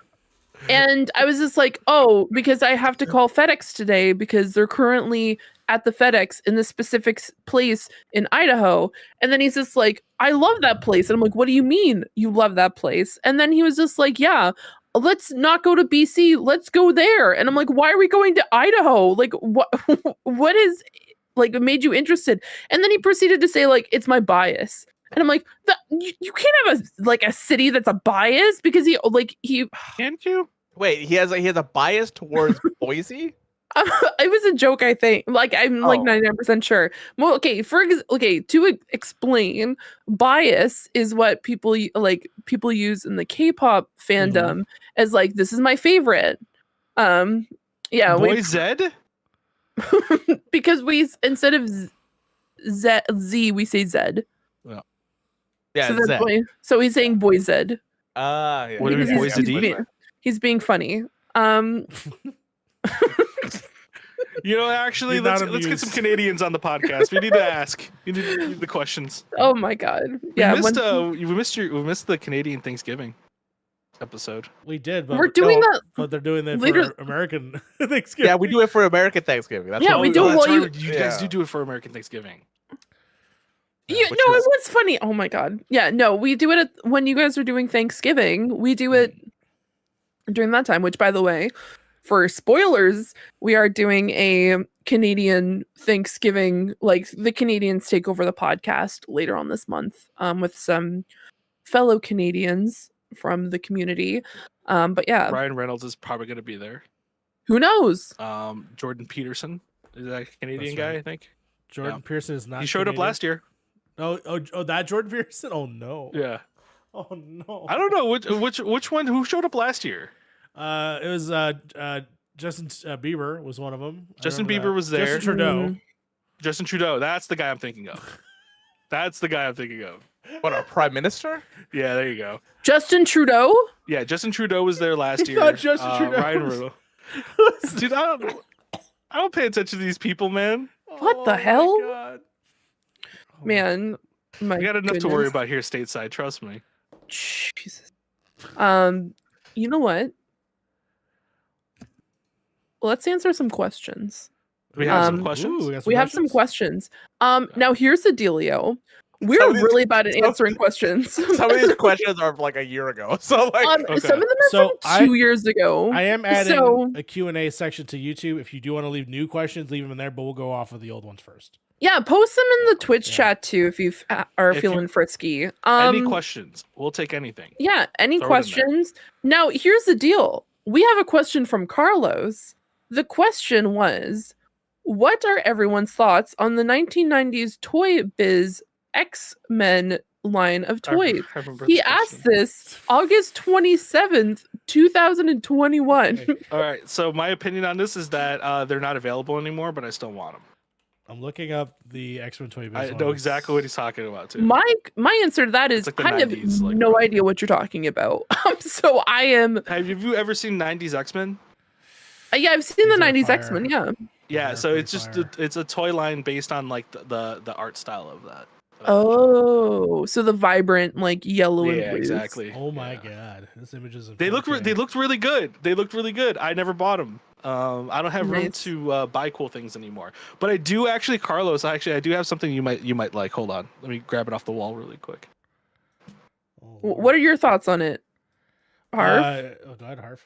And I was just like, oh, because I have to call FedEx today because they're currently at the FedEx in this specific place in Idaho. And then he's just like, I love that place. And I'm like, what do you mean you love that place? And then he was just like, yeah, let's not go to BC. Let's go there. And I'm like, why are we going to Idaho? Like, what is like made you interested? And then he proceeded to say, like, it's my bias. And I'm like, you can't have a city that's a bias because he Can't you? Wait, he has a bias towards Boise? It was a joke, I think. Like I'm like 99% sure. Well, okay, to explain, bias is what people use in the K-pop fandom as like this is my favorite. Yeah, Boy Zed? because we instead of Z we say Zed. Yeah, so he's saying boy Zed. Yeah. What do you mean, Boy Zed? He's being funny. You know, actually, let's get some Canadians on the podcast. We need to ask. We need the questions. Oh my god! Yeah, we missed the Canadian Thanksgiving episode. We did, but we're doing that. But they're doing that for American Thanksgiving. Yeah, we do it for American Thanksgiving. That's we do. Well, you guys do it for American Thanksgiving. Yeah, no, it was funny. Oh my god! Yeah, no, we do it when you guys are doing Thanksgiving. We do it during that time. Which, by the way, for spoilers, we are doing a Canadian Thanksgiving. Like the Canadians take over the podcast later on this month, with some fellow Canadians from the community. But yeah, Ryan Reynolds is probably going to be there. Who knows? Jordan Peterson is that a Canadian guy? I think Jordan Pearson is not. He showed up last year. Oh, that Jordan Pearson? Oh no. Yeah. Oh no. I don't know which one. Who showed up last year? It was Justin Bieber was one of them. Justin Bieber was there. Justin Trudeau. Justin Trudeau. That's the guy I'm thinking of. What, our prime minister? Yeah, there you go. Justin Trudeau? Yeah, Justin Trudeau was there last year. Not Justin Trudeau. Ryan Rudo. Dude, I don't pay attention to these people, man. What the hell? God. Man, I got enough to worry about here stateside, trust me. Jesus. You know what? Let's answer some questions. We have some questions. We have some questions. Now here's the dealio. We're really bad at answering questions. Some of these questions are like a year ago. So like some of them are from 2 years ago. I am adding a Q&A section to YouTube. If you do want to leave new questions, leave them in there, but we'll go off of the old ones first. Yeah, post them in the Twitch chat too if you are feeling frisky. Any questions? We'll take anything. Yeah, any questions. Now, here's the deal. We have a question from Carlos. The question was, what are everyone's thoughts on the 1990s Toy Biz X-Men line of toys? He asked this August 27th, 2021. All right, so my opinion on this is that they're not available anymore, but I still want them. I'm looking up the X-Men Toy Biz. I know exactly what he's talking about too. My answer to that is like I have no idea what you're talking about. So I am. Have you ever seen 90s X-Men? Yeah, I've seen the 90s X-Men. Yeah. Yeah, so it's just it's a toy line based on like the art style of that. Oh, so the vibrant like yellow and blue. Exactly. Oh my god, this image is. They looked really good. They looked really good. I never bought them. I don't have room to buy cool things anymore. But I do actually, Carlos. I do have something you might like. Hold on, let me grab it off the wall really quick. What are your thoughts on it, Harv? Go ahead, Harv.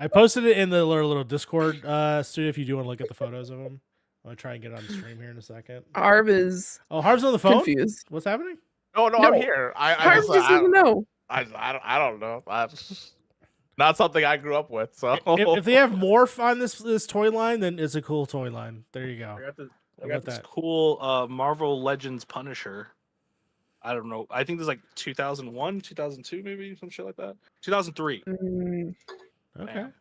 I posted it in the little Discord studio. If you do want to look at the photos of them, I'm gonna try and get on the stream here in a second. Harv is. Oh, Harv's on the phone. Confused. What's happening? No, I'm here. Harv doesn't know. I don't know. Not something I grew up with. So If they have morph on this toy line, then it's a cool toy line. There you go. I got this cool Marvel Legends Punisher. I don't know. I think this is like 2001, 2002, maybe some shit like that. 2003. Okay. Man.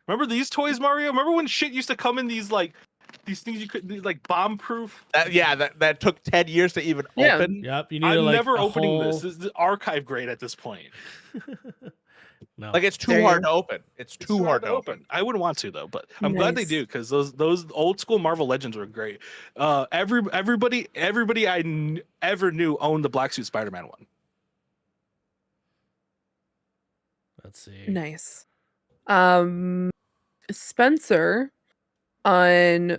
Remember these toys, Mario? Remember when shit used to come in these things you could like bomb proof? That took 10 years to even open. Yep. You need I'm like never a opening whole... this. This is archive grade at this point. No. Like it's too hard to open. It's too hard to open. I wouldn't want to though, but I'm glad they do because those old school Marvel Legends were great. Everybody I ever knew owned the Black Suit Spider-Man one. Let's see. Nice. Spencer on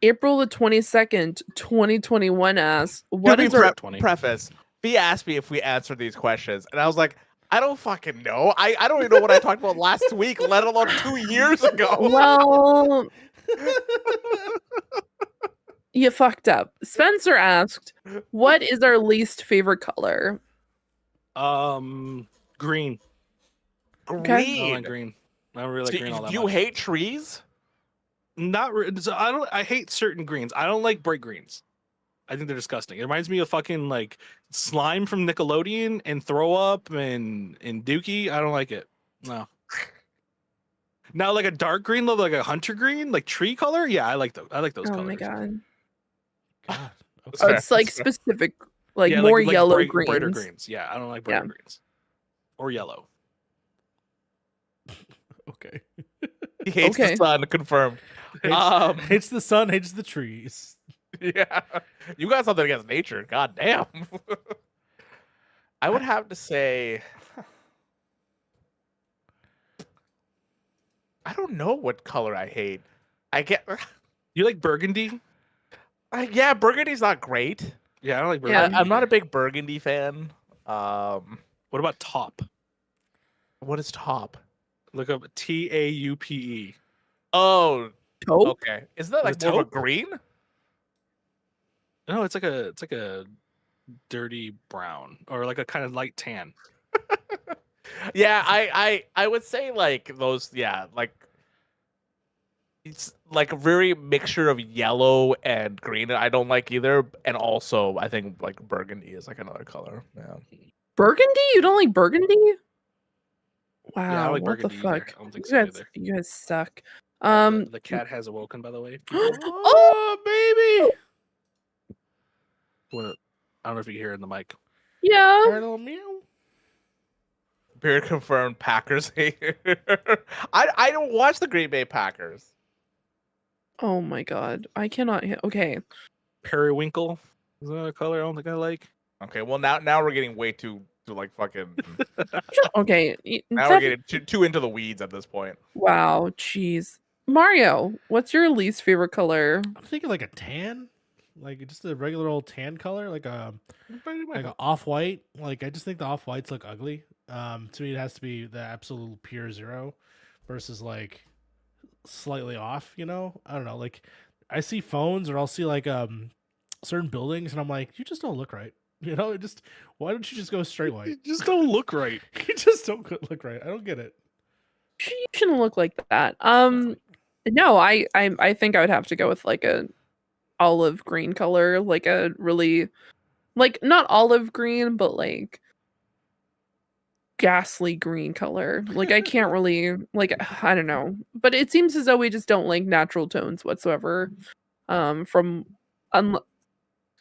April the 22nd, 2021 asked, "What is our preface?" He asked me if we answered these questions, and I was like, I don't fucking know. I don't even know what I talked about last week, let alone 2 years ago. Well, you fucked up. Spencer asked, "What is our least favorite color?" Green. Okay. I don't like green. I don't really like green all that Do you much. hate trees? Not so I hate certain greens. I don't like bright greens. I think they're disgusting. It reminds me of fucking like slime from Nickelodeon and Throw Up and Dookie. I don't like it. No. Now like a dark green, like a hunter green, like tree color. Yeah, I like those. I like those Oh colors. my god. God. Oh, it's like specific, like Yeah, more yellow brighter greens. greens. Yeah, I don't like brighter greens or yellow. Okay. He hates the sun. Confirmed. Hates the sun. Hates the trees. Yeah, you got something against nature. God damn. I would have to say, I don't know what color I hate. I get. You like burgundy? Yeah, burgundy's not great. Yeah, I don't like burgundy. I'm not a big burgundy fan. What about taupe? What is taupe? Look up TAUPE. Oh, taupe. Okay. Isn't that like more of a green? No, it's like a dirty brown or like a kind of light tan. Yeah, I would say like those. Yeah, like it's like a very mixture of yellow and green. I don't like either, and also I think like burgundy is like another color. Yeah. Burgundy? You don't like burgundy? Wow, Yeah, I don't like what the burgundy either. fuck? I don't think so either. You guys suck. The cat has awoken, by the way. Oh, baby! I don't know if you can hear it in the mic. Yeah. Little meow. Beer confirmed Packers hater. I don't watch the Green Bay Packers. Oh my god, I cannot. Okay. Periwinkle is another color I don't think I like. Okay, well now we're getting way too like fucking. Okay. Now we're getting too into the weeds at this point. Wow, jeez. Mario, what's your least favorite color? I'm thinking like a tan, like just a regular old tan color, like a off white. Like I just think the off whites look ugly. To me, it has to be the absolute pure zero, versus like slightly off. You know, I don't know. Like I see phones, or I'll see like certain buildings, and I'm like, you just don't look right. You know, why don't you just go straight white? You just don't look right. You just don't look right. I don't get it. You shouldn't look like that. No, I think I would have to go with like a olive green color, like a really, like not olive green, but like ghastly green color. Like I can't really like, I don't know, but it seems as though we just don't like natural tones whatsoever.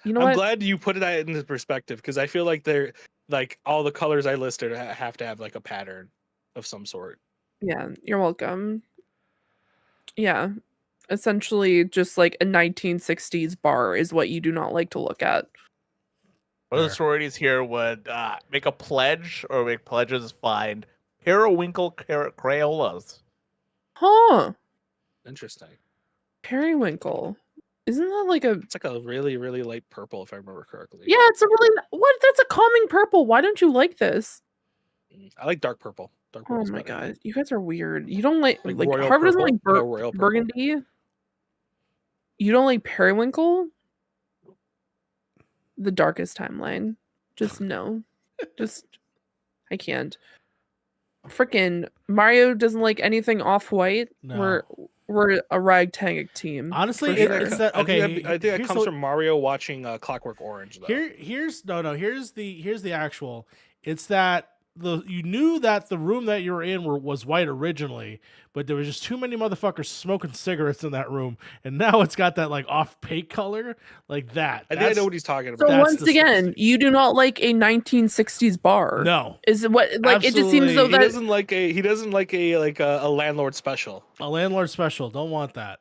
You know I'm what? glad you put that into perspective because I feel like they're like all the colors I listed have to have like a pattern of some sort. Yeah, you're welcome. Yeah. Essentially just like a 1960s bar is what you do not like to look at. One of the sororities here would make a pledge or make pledges find periwinkle Crayolas. Huh. Interesting. Periwinkle. Isn't that like a... It's like a really, really light purple, if I remember correctly. Yeah, it's a really... What? That's a calming purple. Why don't you like this? I like dark purple. Dark Oh purple's my better. god. You guys are weird. You don't like royal Harvard doesn't purple? like Or royal purple? burgundy? You don't like periwinkle? The darkest timeline. Just no. Just... I can't. freaking Mario doesn't like anything off-white. No. We're a ragtag team. Honestly, for sure. it's that okay. I think that here's comes the- from Mario watching Clockwork Orange. Though. Here's the actual. It's that you knew that the room that you were in was white originally, but there was just too many motherfuckers smoking cigarettes in that room, and now it's got that like off pink color like that. I think I know what he's talking So about. That's once again, disgusting. you do not like a 1960s bar. No, Is it what like it just seems Absolutely. though He that doesn't like a landlord special. a landlord special. Don't want that.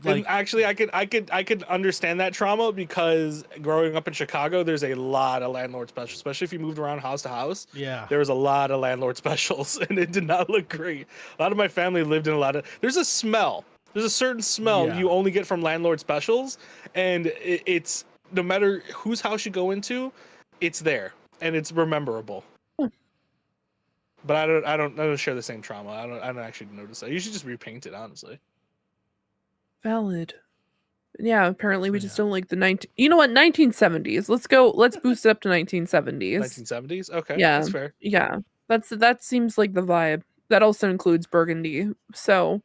And Like, actually, I could understand that trauma because growing up in Chicago, there's a lot of landlord specials, especially if you moved around house to house. yeah, There was a lot of landlord specials, and it did not look great. A lot of my family lived in a lot of. There's a smell. There's a certain smell Yeah. you only get from landlord specials, and it's no matter whose house you go into, it's there and it's rememberable. But I don't share the same trauma. I don't actually notice that. You should just repaint it, honestly. valid. Yeah, apparently we So, just yeah. don't like the 19. You know what? 1970s. Let's go. Let's boost it up to 1970s. 1970s. Okay, Yeah. that's fair. Yeah, that seems like the vibe. That also includes Burgundy. So,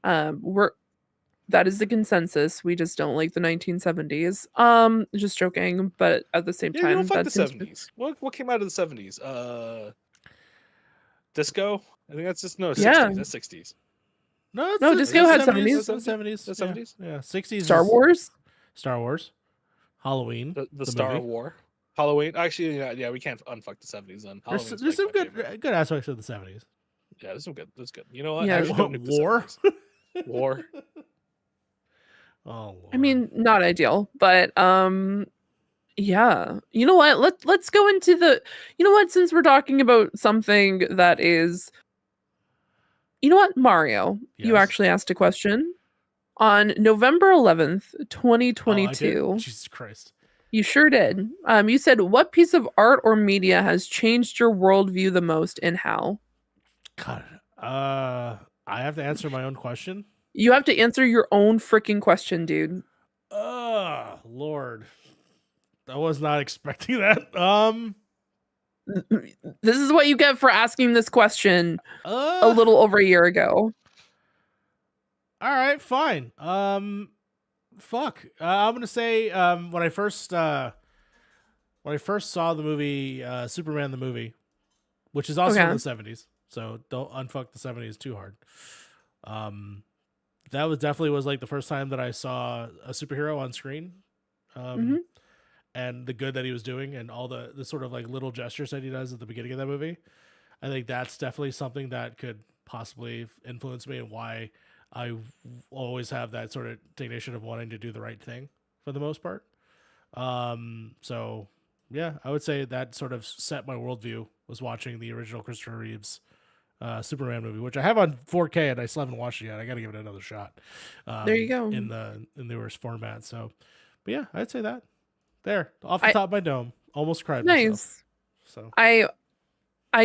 that is the consensus. We just don't like the 1970s. Just joking, but at the same Yeah, you time, don't fuck that the seems 70s. What came out of the 70s? Disco. I think that's just no 60s. Yeah. That's 60s. no, No, Disco had 70s. 70s. 70s. The 70s? Yeah, 60s. Star Wars. Star Wars, Halloween, The Star movie. War. Halloween. Actually, yeah, we can't unfuck the 70s then. There's Halloween's some like my favorite. good aspects of the 70s. Yeah, there's some good. That's good. You know what? Yeah. I actually don't nuke the War? 70s. War. Oh, Lord. I mean, not ideal, but yeah. You know what? Let's go into the. You know what? Since we're talking about something that is, you know what, Mario, you Yes. actually asked a question on November 11th, Oh, I did? 2022. Jesus Christ. You sure did. You said, what piece of art or media has changed your worldview the most and how? God. I have to answer my own question. You have to answer your own freaking question, dude. Lord. I was not expecting that. This is what you get for asking this question a Uh, little over a year ago. All right, fine. Fuck. I'm gonna say when I first saw the movie Superman the movie, which is also Okay. in the 70s, so don't unfuck the 70s too hard. That was definitely like the first time that I saw a superhero on screen. Mhm. And the good that he was doing and all the sort of like little gestures that he does at the beginning of that movie. I think that's definitely something that could possibly influence me and why I always have that sort of indignation of wanting to do the right thing for the most part. So yeah, I would say that sort of set my worldview was watching the original Christopher Reeves Superman movie, which I have on 4K and I still haven't watched it yet. I got to give it another shot. There you go. In the worst format. So, but yeah, I'd say that. There, off the I- top of my dome, almost cried myself. Nice. So I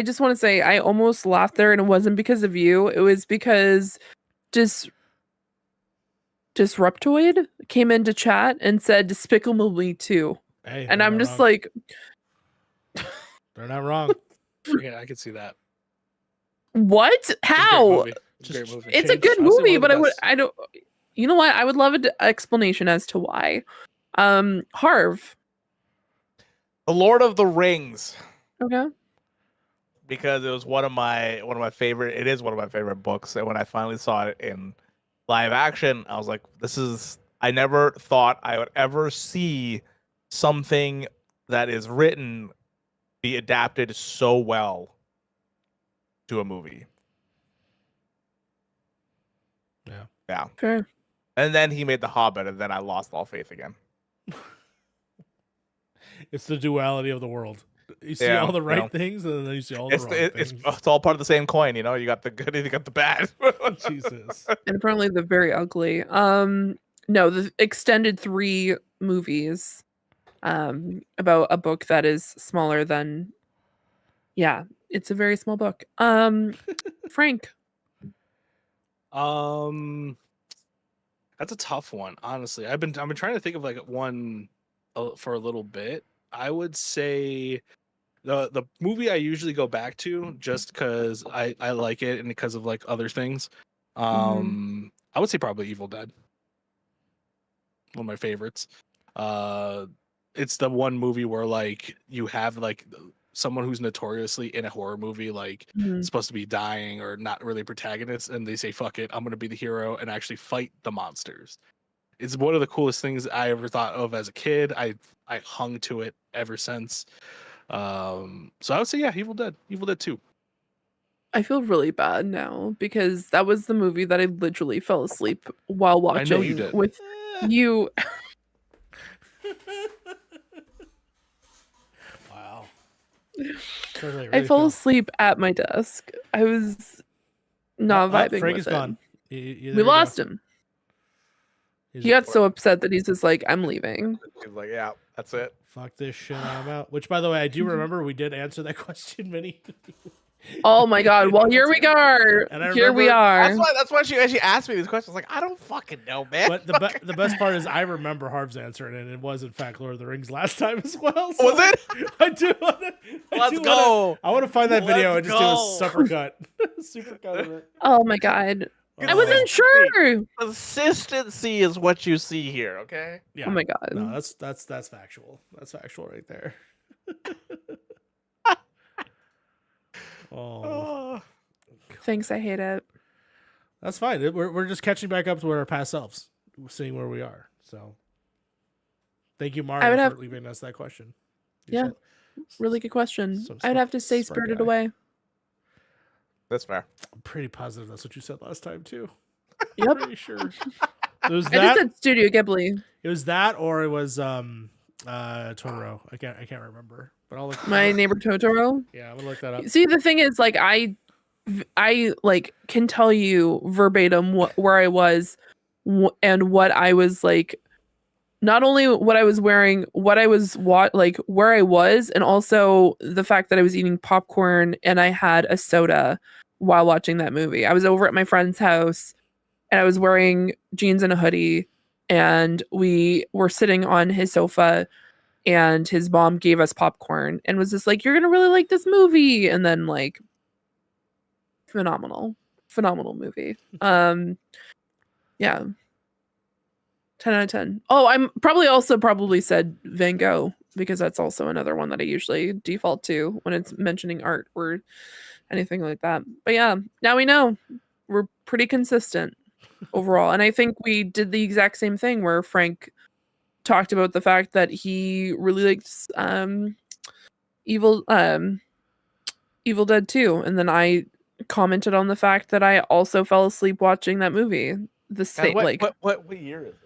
just want to say I almost laughed there, and it wasn't because of you. It was because Disruptoid came into chat and said Despicable Me 2. hey, And they're I'm not just wrong. like, They're not wrong. Yeah, I could see that. what? It's a great How? movie. It's a great movie. It's a Change- good honestly, one movie, of the but best. I don't. You know what? I would love an explanation as to why. Harv. The Lord of the Rings, Okay. because it was one of my favorite. It is one of my favorite books, and when I finally saw it in live action, I was like, "This is." I never thought I would ever see something that is written be adapted so well to a movie. Yeah. Yeah. Fair. And then he made The Hobbit, and then I lost all faith again. It's the duality of the world. You see Yeah, all the right you know. things, and then you see all the It's, wrong it's things. it's all part of the same coin, you know. You got the good and you got the bad. Jesus. And apparently they're very ugly. No, the extended 3 movies about a book that is smaller than, yeah, it's a very small book. Frank. That's a tough one, honestly. I've been trying to think of like one for a little bit. I would say The movie I usually go back to just because I like it and because of like other things. I would say probably Evil Dead. One of my favorites. It's the one movie where like you have like someone who's notoriously in a horror movie like supposed to be dying or not really a protagonist, and they say fuck it, I'm gonna be the hero and actually fight the monsters. It's one of the coolest things I ever thought of as a kid. I hung to it ever since. So I would say yeah, Evil Dead 2. I feel really bad now because that was the movie that I literally fell asleep while watching. I know you did. With you. Wow. I fell asleep at my desk. I was not vibing Frank with is it. gone. We lost him. He got so upset that he's just like, I'm leaving. He's like, yeah, that's it. Fuck this shit, I'm out. Which, by the way, I do remember we did answer that question, Minnie. Oh my god! Well, here we are. And I Here we remember- are. That's why she asked me these questions. Like, I don't fucking know, man. But the best part is I remember Harv's answer, and it was in fact Lord of the Rings last time as well. So Was it? I do. Let's go. I want to find that video Let's and just do go. a super cut, super cut of it. Oh my god! I Oh. wasn't sure. Consistency is what you see here. Okay. Yeah. Oh my god! No, that's factual. That's factual right there. Oh, Thanks. I hate it. that's fine. We're just catching back up to our past selves, seeing where we are. So, thank you, I would Mario, have- for leaving us that question. Yeah. Really good question. So I'd have to say smart Spirited guy. Away. That's fair. I'm pretty positive that's what you said last time too. Yep. Pretty sure. It was I just that. said Studio Ghibli. It was that, or it was Totoro. I can't remember. But I'll look. My Neighbor Totoro. Yeah, I'm gonna look that up. See, the thing is, like, I like can tell you verbatim where I was and what I was like. Not only what I was wearing, what I was like where I was, and also the fact that I was eating popcorn and I had a soda while watching that movie. I was over at my friend's house and I was wearing jeans and a hoodie, and we were sitting on his sofa, and his mom gave us popcorn and was just like, "You're gonna really like this movie," and then like, phenomenal movie. Yeah. 10 out of 10. Oh, I'm probably said Van Gogh because that's also another one that I usually default to when it's mentioning art or anything like that. But yeah, now we know we're pretty consistent overall. And I think we did the exact same thing where Frank talked about the fact that he really likes Evil Dead 2, and then I commented on the fact that I also fell asleep watching that movie. The same like what year is it?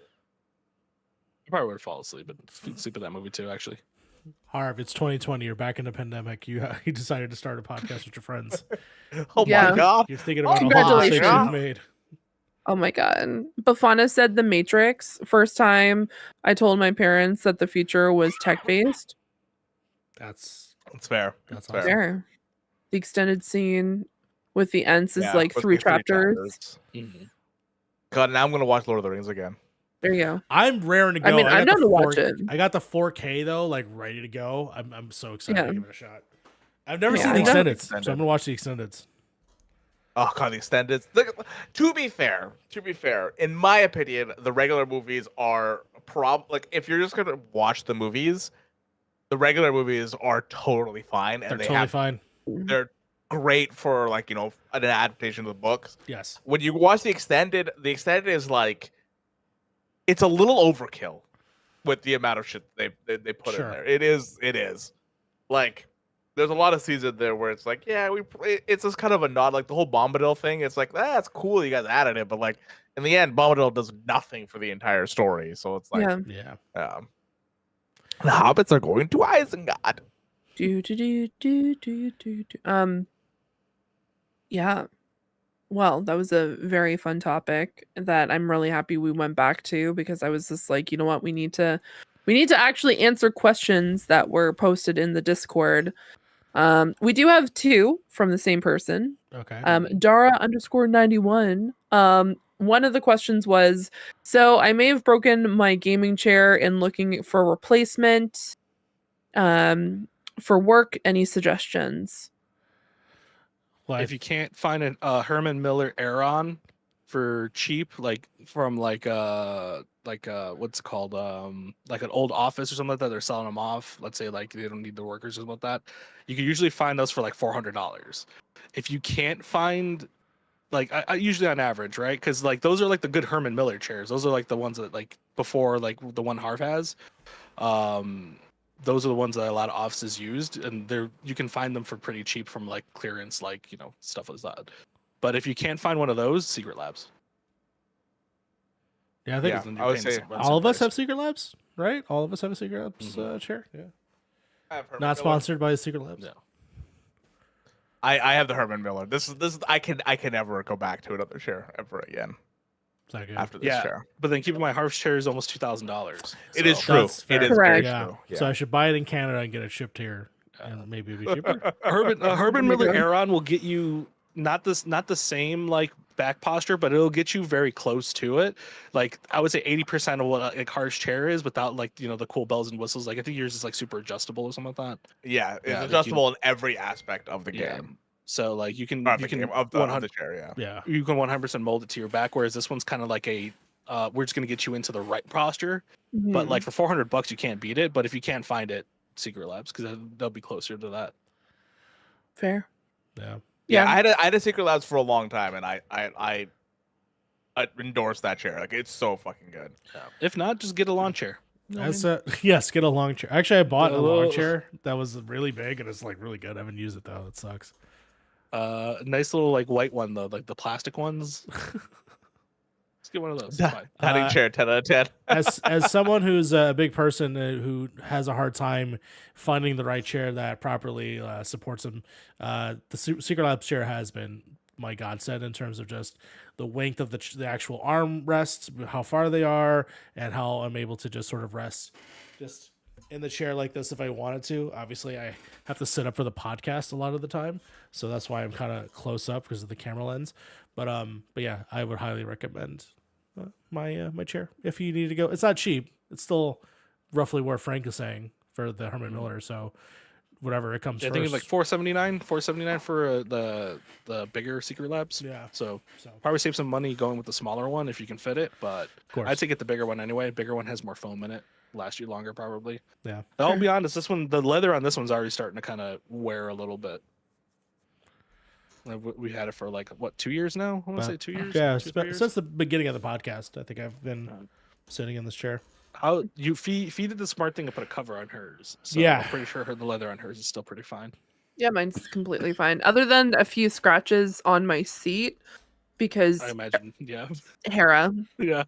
You probably would fall asleep at that movie too, actually. Harv, it's 2020. You're back in the pandemic. You decided to start a podcast with your friends. Oh Yeah. my god. You're thinking about all the Congratulations. mistakes you've made. Oh my god. Bafana said The Matrix. First time I told my parents that the future was tech-based. That's fair. that's Fair. awesome. There. The extended scene with the ends is Yeah, like with 3 the chapters. God, now I'm gonna watch Lord of the Rings again. There you go. I'm raring to go. I mean, I'm got down the to watch 4K it. I got the 4K though, like ready to go. I'm so excited Yeah. to give it a shot. I've never Yeah, seen the I know. extended, so I'm gonna watch the extended. Oh god, the extended. Look, to be fair, in my opinion, the regular movies are like if you're just gonna watch the movies, the regular movies are totally fine, and They're they totally have fine. they're great for like an adaptation of the books. Yes. When you watch the extended is like it's a little overkill with the amount of shit they put Sure. in there. It is like there's a lot of scenes in there where it's like, yeah, it's just kind of a nod, like the whole Bombadil thing. It's like that's cool, you guys added it, but like in the end, Bombadil does nothing for the entire story. So it's like, Yeah. Yeah. The hobbits are going to Isengard. Yeah. Well, that was a very fun topic that I'm really happy we went back to, because I was just like, you know what, we need to actually answer questions that were posted in the Discord. We do have 2 from the same person. Okay. Dara_91. One of the questions was, so I may have broken my gaming chair and looking for a replacement for work, any suggestions? Well, If you can't find a Herman Miller Aeron for cheap, like from like what's it called, like an old office or something like that, they're selling them off. Let's say like they don't need the workers or something like that. You can usually find those for like $400. If you can't find, like I usually on average, right? Because like those are like the good Herman Miller chairs. Those are like the ones that like before like the one Harv has. Those are the ones that a lot of offices used, and you can find them for pretty cheap from like clearance, like stuff like that. But if you can't find one of those, Secret Labs. Yeah, I think Because then I you're would paying the say same- all of us price. have Secret Labs, right? All of us have a Secret Labs chair. Yeah. I have Herman Not Miller. sponsored by Secret Labs. No. I have the Herman Miller. This is I can never go back to another chair ever again Is that good? after this Yeah, chair. but then keep in mind, Harv's chair is almost $2,000. It is so- true. That's fair. It is Correct. very Yeah. true. Yeah. So I should buy it in Canada and get it shipped here, and maybe it'd be cheaper. Herman Oh my Miller God. Aeron will get you not the same like back posture, but it'll get you very close to it. Like I would say 80% of what a car's chair is, without like the cool bells and whistles. Like I think yours is like super adjustable or something like that. Yeah, it's Yeah, like adjustable in every aspect of the Yeah. game. So like you can Of you the can game of the 100 chair. Yeah. Yeah. you can 100% mold it to your back, whereas this one's kind of like a we're just gonna get you into the right posture. But Mhm. like for $400 you can't beat it. But if you can't find it, Secret Labs, because they'll be closer to that. Fair. Yeah. Yeah, Yeah. I had a Secret Labs for a long time, and I endorse that chair. Like it's so fucking good. If not, just get a lawn chair. As yes, get a long chair. Actually, I bought a long Little- chair that was really big and it's like really good. I haven't used it though. It sucks. Nice little like white one though, like the plastic ones. Let's get one of those. It's fine. Dining chair, 10 out of 10. As someone who's a big person who has a hard time finding the right chair that properly supports him, the Secret Labs chair has been my godsend in terms of just the length of the actual arm rests, how far they are, and how I'm able to just sort of rest just in the chair like this if I wanted to. Obviously, I have to sit up for the podcast a lot of the time, so that's why I'm kind of close up because of the camera lens. But yeah, I would highly recommend my chair if you need to go. It's not cheap. It's still roughly where Frank is saying for the Herman Miller. So whatever it comes I first. think it's like $479 for the bigger Secret Labs. Yeah. So So probably save some money going with the smaller one if you can fit it. But of course. I'd say get the bigger one anyway. Bigger one has more foam in it. Last you longer probably. Yeah. I'll be honest, the leather on this one's already starting to kind of wear a little bit. Like, we had it for like what 2 years now? I want to say 2 years. Yeah, 2, 3 years? since the beginning of the podcast, I think I've been sitting in this chair. How you Fee did the smart thing to put a cover on hers. So Yeah. I'm pretty sure the leather on hers is still pretty fine. Yeah, mine's completely fine. Other than a few scratches on my seat because I imagine. Yeah. Hera. Yeah.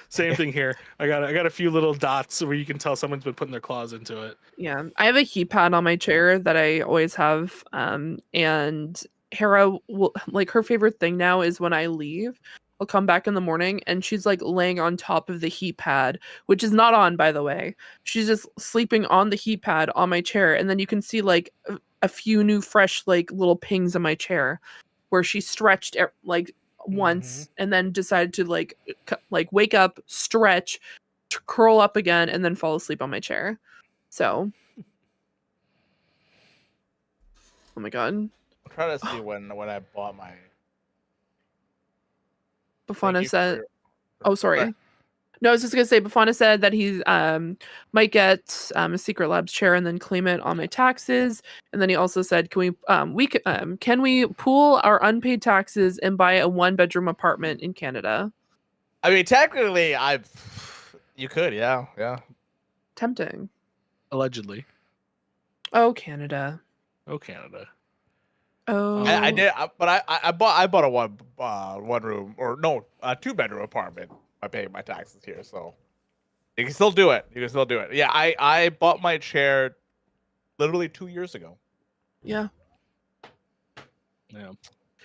Same thing here. I got a few little dots where you can tell someone's been putting their claws into it. Yeah, I have a heat pad on my chair that I always have. And Hera will like her favorite thing now is when I leave, I'll come back in the morning and she's like laying on top of the heat pad, which is not on, by the way. She's just sleeping on the heat pad on my chair, and then you can see like a few new fresh like little pings in my chair where she stretched like once and then decided to like wake up, stretch, curl up again, and then fall asleep on my chair. So, oh my god. I'm trying to see when I bought my. Bafana Thank you said, for- "Oh, sorry. No, I was just gonna say Bafana said that he might get a Secret Labs chair and then claim it on my taxes. And then he also said, can we pool our unpaid taxes and buy a 1-bedroom apartment in Canada? I mean, technically, you could, yeah. Tempting. Allegedly. Oh, Canada. Oh, Canada. Oh, I did, but I bought a one room or no, a 2-bedroom apartment by paying my taxes here, so you can still do it. Yeah, I bought my chair literally 2 years ago. Yeah. Yeah.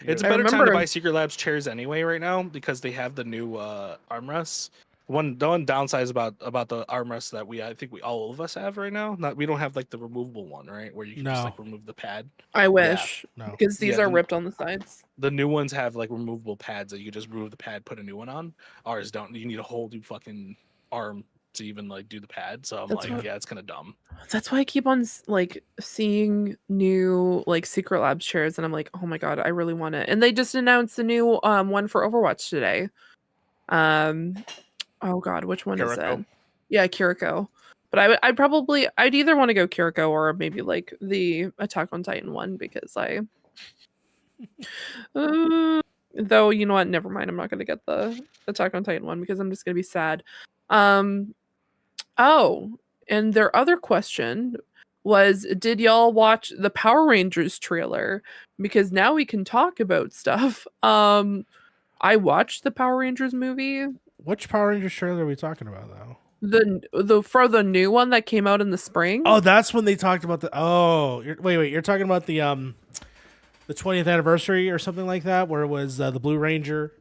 It's a I better time to remember- buy Secret Labs chairs anyway right now because they have the new armrests. The one downside is about the armrests that I think all of us have right now. We don't have like the removable one, right? Where you can just No. like remove the pad. I wish No. because these Yeah, are the- ripped on the sides. The new ones have like removable pads that you just remove the pad, put a new one on. Ours don't. You need a whole new fucking arm to even like do the pad. So I'm That's like, what- yeah, it's kind of dumb. That's why I keep on like seeing new like Secret Labs chairs, and I'm like, oh my god, I really want it. And they just announced a new one for Overwatch today. Oh god, which one is it? Kiriko. Yeah, Kiriko. But I'd either want to go Kiriko or maybe like the Attack on Titan one because though you know what, never mind. I'm not gonna get the Attack on Titan one because I'm just gonna be sad. Oh, and their other question was, did y'all watch the Power Rangers trailer? Because now we can talk about stuff. I watched the Power Rangers movie. Which Power Rangers trailer are we talking about though? The for the new one that came out in the spring. Oh, that's when they talked about the. Oh, wait, you're talking about the 20th anniversary or something like that, where it was the Blue Ranger.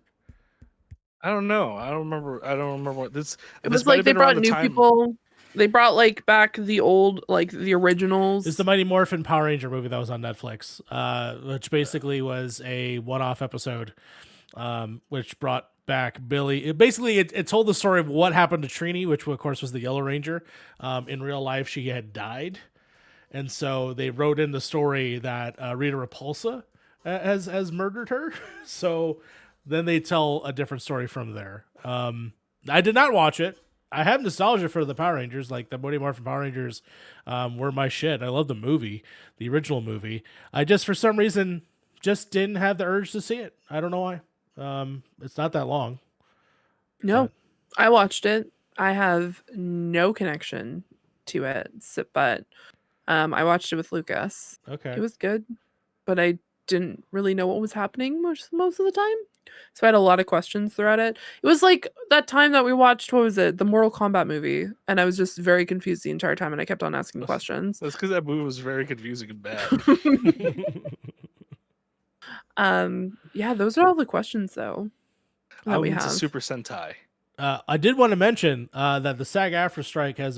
I don't know. I don't remember what this. It This was might like have they been around brought the new time. people. They brought like back the old, like the originals. It's the Mighty Morphin Power Ranger movie that was on Netflix, which basically was a one-off episode, which brought back Billy. It told the story of what happened to Trini, which of course was the Yellow Ranger. In real life, she had died, and so they wrote in the story that Rita Repulsa has murdered her. So then they tell a different story from there. I did not watch it. I have nostalgia for the Power Rangers, like the Mighty Morphin Power Rangers were my shit. I love the movie, the original movie. I just, for some reason, just didn't have the urge to see it. I don't know why. It's not that long. No, I watched it. I have no connection to it, but I watched it with Lucas. Okay. It was good, but I didn't really know what was happening most of the time. So I had a lot of questions throughout it. It was like that time that we watched, what was it? The Mortal Kombat movie. And I was just very confused the entire time and I kept on asking questions. That's because that movie was very confusing and bad. Yeah, those are all the questions though that we I'm into have. Super Sentai. I did want to mention that the SAG-AFTRA strike is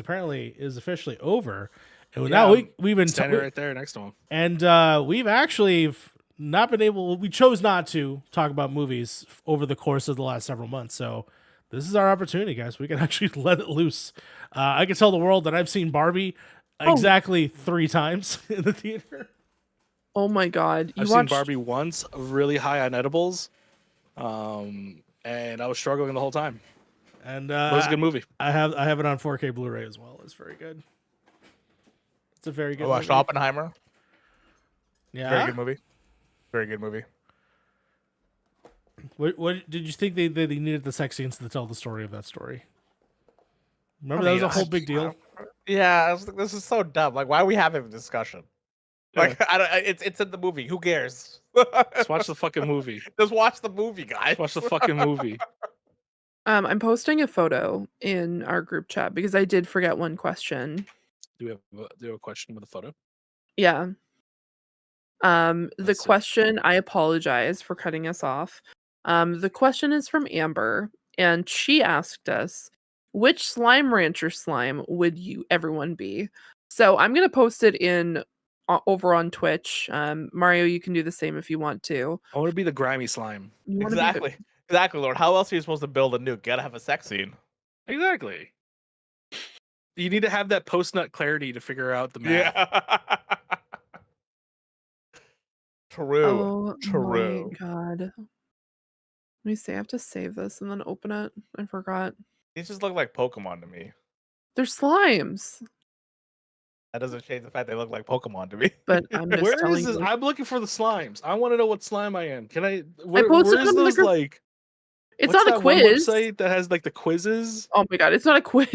officially over. And now we've been standing right there next to him. And we've actually not been able. We chose not to talk about movies over the course of the last several months. So this is our opportunity, guys. We can actually let it loose. I can tell the world that I've seen Barbie exactly 3 times in the theater. Oh my god! I've seen Barbie once, really high on edibles, and I was struggling the whole time. And it was a good movie. I have it on 4K Blu-ray as well. It's very good. It's a very good. I watched Oppenheimer. Yeah, very good movie. Very good movie. What did you think they needed the sex scenes to tell the story of that story? Remember that was a whole big deal. Yeah, I was like, this is so dumb. Like, why are we having a discussion? Like, it's in the movie. Who cares? Just watch the fucking movie. Just watch the movie, guys. Watch the fucking movie. I'm posting a photo in our group chat because I did forget one question. Do we have a question with a photo? Yeah. The question, I apologize for cutting us off. The question is from Amber, and she asked us, which Slime Rancher slime would everyone be? So I'm gonna post it in over on Twitch. Mario, you can do the same if you want to. I want to be the grimy slime. Exactly, Lord. How else are you supposed to build a nuke? Gotta have a sex scene. Exactly. You need to have that post-nut clarity to figure out the math. Yeah. True. Oh my god. Let me see. I have to save this and then open it. I forgot. These just look like Pokemon to me. They're slimes. That doesn't change the fact they look like Pokemon to me. But I'm just Where telling is this? you. I'm looking for the slimes. I want to know what slime I am. Can I? posted Where's them in the those group. like? It's what's not a that one quiz. website that has like the quizzes. Oh my god, it's not a quiz.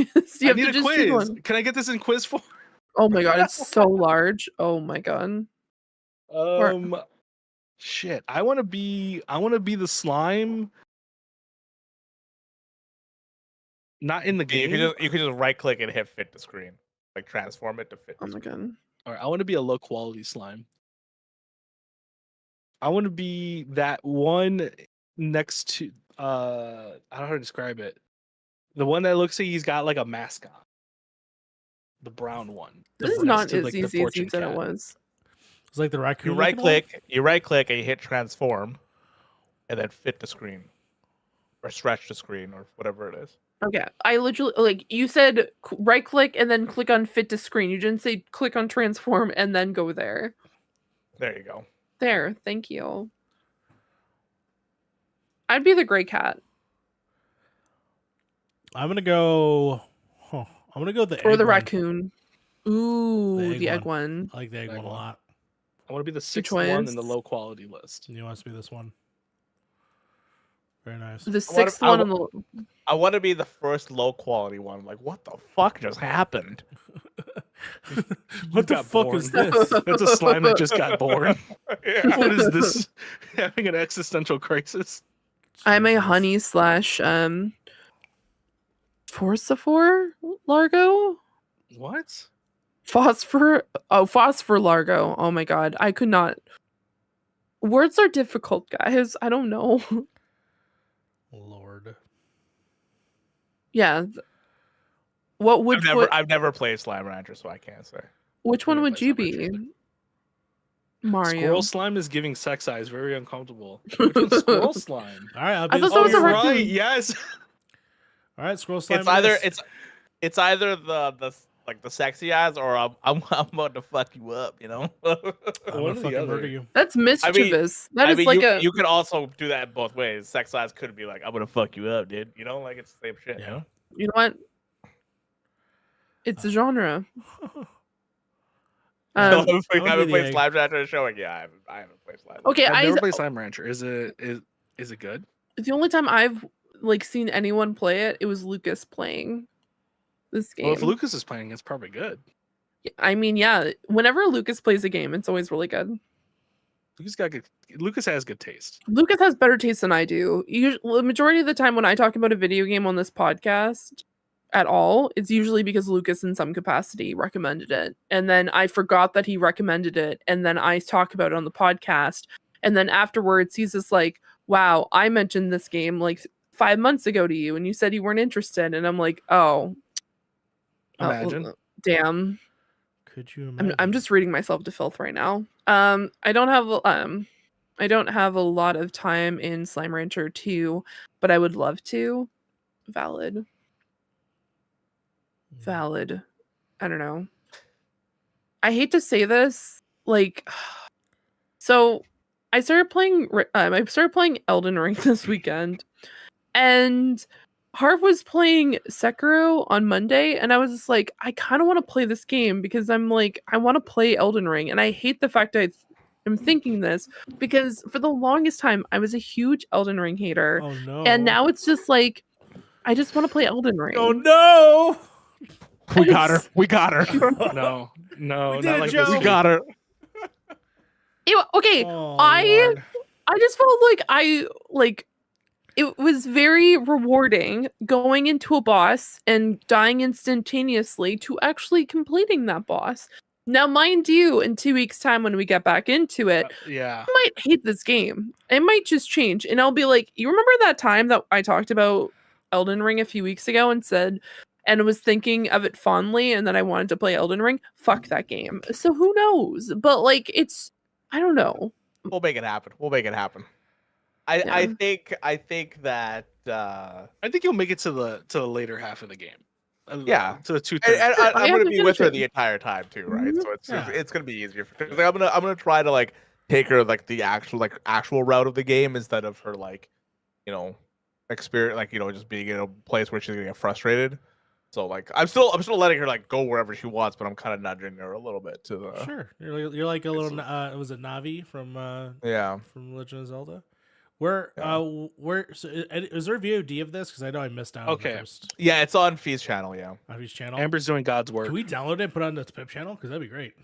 I need a quiz. Can I get this in quiz form? Oh my god, it's so large. Oh my god. Shit. I want to be the slime. Not in the game. You can just right click and hit fit to screen. Like transform it to fit. Oh my god. All right, I want to be a low quality slime. I want to be that one next to I don't know how to describe it. The one that looks like he's got like a mask on. The brown one. This is not as easy as you said it was. It's like the raccoon. You right click and you hit transform, and then fit to screen, or stretch to screen, or whatever it is. Okay, I literally like you said right click and then click on fit to screen. You didn't say click on transform and then go there. There you go. There, thank you. I'd be the gray cat I'm gonna go. I'm gonna go with the or egg the one. raccoon. Ooh, the egg one. one. I like the egg Egg one a one. lot. I want to be the Which sixth one one is? in the low quality list. You want to be this one? Very nice. The sixth one on the. I want to be the first low quality one. Like, what the fuck just happened? What the got fuck born. is this? That's a slime that just got born. Yeah. What is this? Having an existential crisis? I'm a Jesus. honey / Forcifor Largo? What? Phosphor Largo. Oh my god. I could not. Words are difficult, guys. I don't know. Lord. Yeah. What would I've never played Slime Rancher, so I can't say. which one Never would played you Slime Rancher be? either. Mario. Squirrel slime is giving sex eyes. Very uncomfortable. Which one's squirrel slime? All right, I'll I be the thought that was a you're squirrel. raccoon. right. Yes. All right, scroll slime. It's either it's either the like the sexy eyes or I'm about to fuck you up, you know. I'm One gonna or the fucking other. murder you. That's mischievous. That is like a you could also do that both ways. Sex eyes could be like I'm gonna fuck you up, dude. You know, like it's the same shit. Yeah. You know? you know what? It's a genre. Yeah, I Um, haven't I'm gonna do played the egg. Slime Rancher showing. Yeah, I haven't played Slime. okay, I've never I played Slime Rancher. Is it good? the only time I've like seen anyone play it, it was Lucas playing this game. Well, if Lucas is playing, it's probably good. I mean, yeah, whenever Lucas plays a game, it's always really good. Lucas has good taste. Lucas has better taste than I do. The majority of the time when I talk about a video game on this podcast at all, it's usually because Lucas in some capacity recommended it. And then I forgot that he recommended it. And then I talk about it on the podcast. And then afterwards, he's just like, wow, I mentioned this game like 5 months ago to you and you said you weren't interested. And I'm like, oh, Imagine. damn. Could you imagine? I'm just reading myself to filth right now. I don't have a lot of time in Slime Rancher 2, but I would love to. Valid. I don't know. I hate to say this, like, so I started playing Elden Ring this weekend, and Harv was playing Sekiro on Monday, and I was just like, I kind of want to play this game because I'm like, I want to play Elden Ring, and I hate the fact I'm thinking this because for the longest time I was a huge Elden Ring hater, Oh no. and now it's just like, I just want to play Elden Ring. Oh no. We got her. We got her. No, We did not it, like Joe. this. We got her. Okay, Oh, I Lord. just felt like it was very rewarding going into a boss and dying instantaneously to actually completing that boss. Now, mind you, in 2 weeks' time when we get back into it, Yeah. I might hate this game. It might just change. And I'll be like, you remember that time that I talked about Elden Ring a few weeks ago and was thinking of it fondly and that I wanted to play Elden Ring? Fuck that game. So who knows? But like, I don't know. We'll make it happen. I think that I think you'll make it to the later half of the game. Yeah. To the 2/3. and I I'm have gonna to be with finish her it. the entire time too, right? Mhm. So Yeah. it's gonna be easier for her. Like, I'm gonna try to like take her like the actual route of the game instead of her like, you know, experience like, you know, just being in a place where she's gonna get frustrated. So like I'm still letting her like go wherever she wants, but I'm kind of nudging her a little bit to the Sure. You're like a little was it Navi from yeah. from Legend of Zelda? Where so, is there a VOD of this? Because I know I missed out Okay. on the first Yeah, it's on Fee's channel. Yeah, Navi's channel. Amber's doing God's work. Can we download it and put it on the Pip channel? Because that'd be great.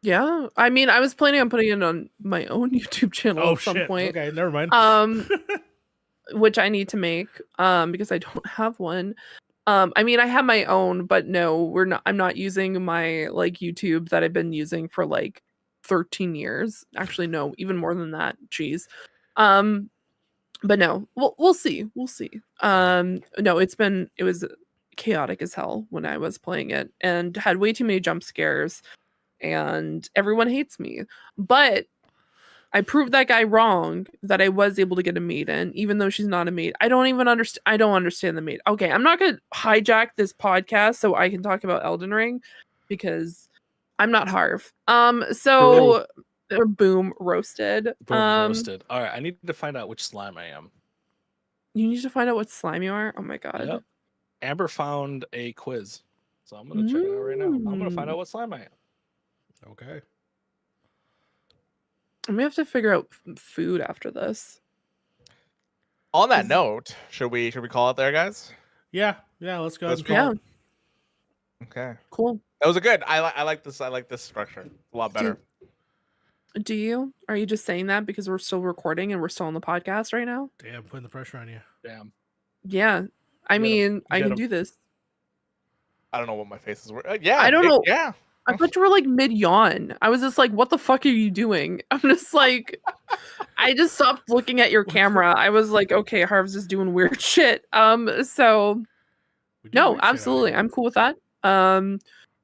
Yeah. I mean, I was planning on putting it on my own YouTube channel Oh at some shit. point. Okay, never mind. Which I need to make because I don't have one. I mean, I have my own, but no, I'm not using my like YouTube that I've been using for like 13 years. Actually, no, even more than that. Jeez. But no, we'll see. No, it was chaotic as hell when I was playing it and had way too many jump scares and everyone hates me. But I proved that guy wrong that I was able to get a maiden, even though she's not a maid. I don't even understand. I don't understand the maid. Okay, I'm not gonna hijack this podcast so I can talk about Elden Ring because I'm not Harv. So boom, roasted. Boom, roasted. All right, I need to find out which slime I am. You need to find out what slime you are. Oh my god. Yep. Amber found a quiz, so I'm gonna check it out right now. I'm gonna find out what slime I am. Okay. I'm gonna have to figure out food after this. On that note, should we call it there, guys? Yeah, let's go. Let's Ahead and call it. Okay. Cool. That was a good. I like this. I like this structure a lot better. Do you? Are you just saying that because we're still recording and we're still on the podcast right now? Damn, putting the pressure on you. Damn. Yeah. I mean, I can him. do this. I don't know what my faces were. Yeah. I don't know. Yeah. I thought you were like mid yawn. I was just like, what the fuck are you doing? I'm just like, I just stopped looking at your camera. I was like, okay, Harv's just doing weird shit. So no, absolutely. I'm cool with that.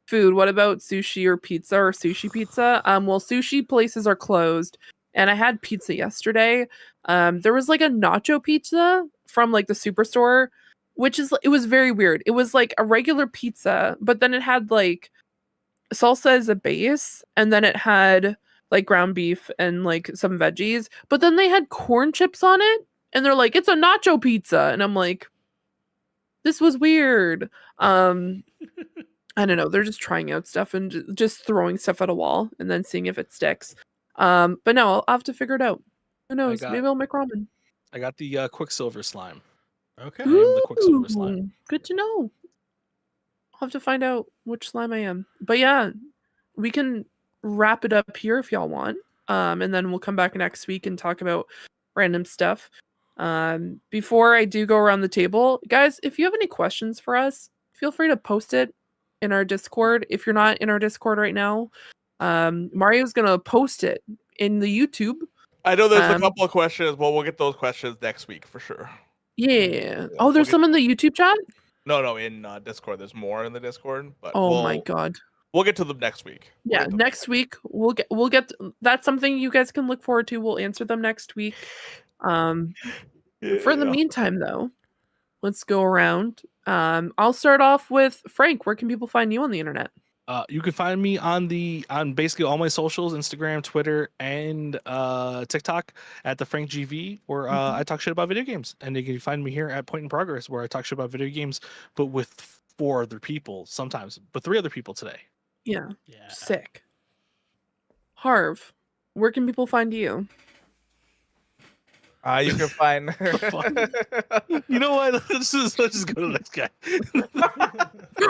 Food. What about sushi or pizza or sushi pizza? Well, sushi places are closed. And I had pizza yesterday. There was like a nacho pizza from like the superstore, it was very weird. It was like a regular pizza, but then it had like salsa as a base, and then it had like ground beef and like some veggies, but then they had corn chips on it, and they're like, it's a nacho pizza, and I'm like, this was weird. I don't know. They're just trying out stuff and just throwing stuff at a wall and then seeing if it sticks. But no, I'll have to figure it out. Who knows? Maybe I'll make ramen. I got the Quicksilver slime. Okay. I am the Quicksilver slime. Good to know. I'll have to find out which slime I am. But yeah, we can wrap it up here if y'all want. And then we'll come back next week and talk about random stuff. Before I do go around the table, guys, if you have any questions for us, feel free to post it in our Discord. If you're not in our Discord right now, Mario's gonna post it in the YouTube. I know there's a couple of questions. Well, we'll get those questions next week for sure. Yeah. Oh, there's some in the YouTube chat? No, in Discord. There's more in the Discord, but my god. We'll get to them next week. Yeah, next week we'll get that's something you guys can look forward to. We'll answer them next week. For the meantime though, let's go around. I'll start off with Frank. Where can people find you on the internet? You can find me on basically all my socials, Instagram, Twitter, and TikTok at the Frank GV, where I talk shit about video games. And you can find me here at Point in Progress, where I talk shit about video games, but with 4 other people sometimes, but 3 other people today. Yeah. Sick. Harv, where can people find you? You can find. You know what? Let's just go to the next guy.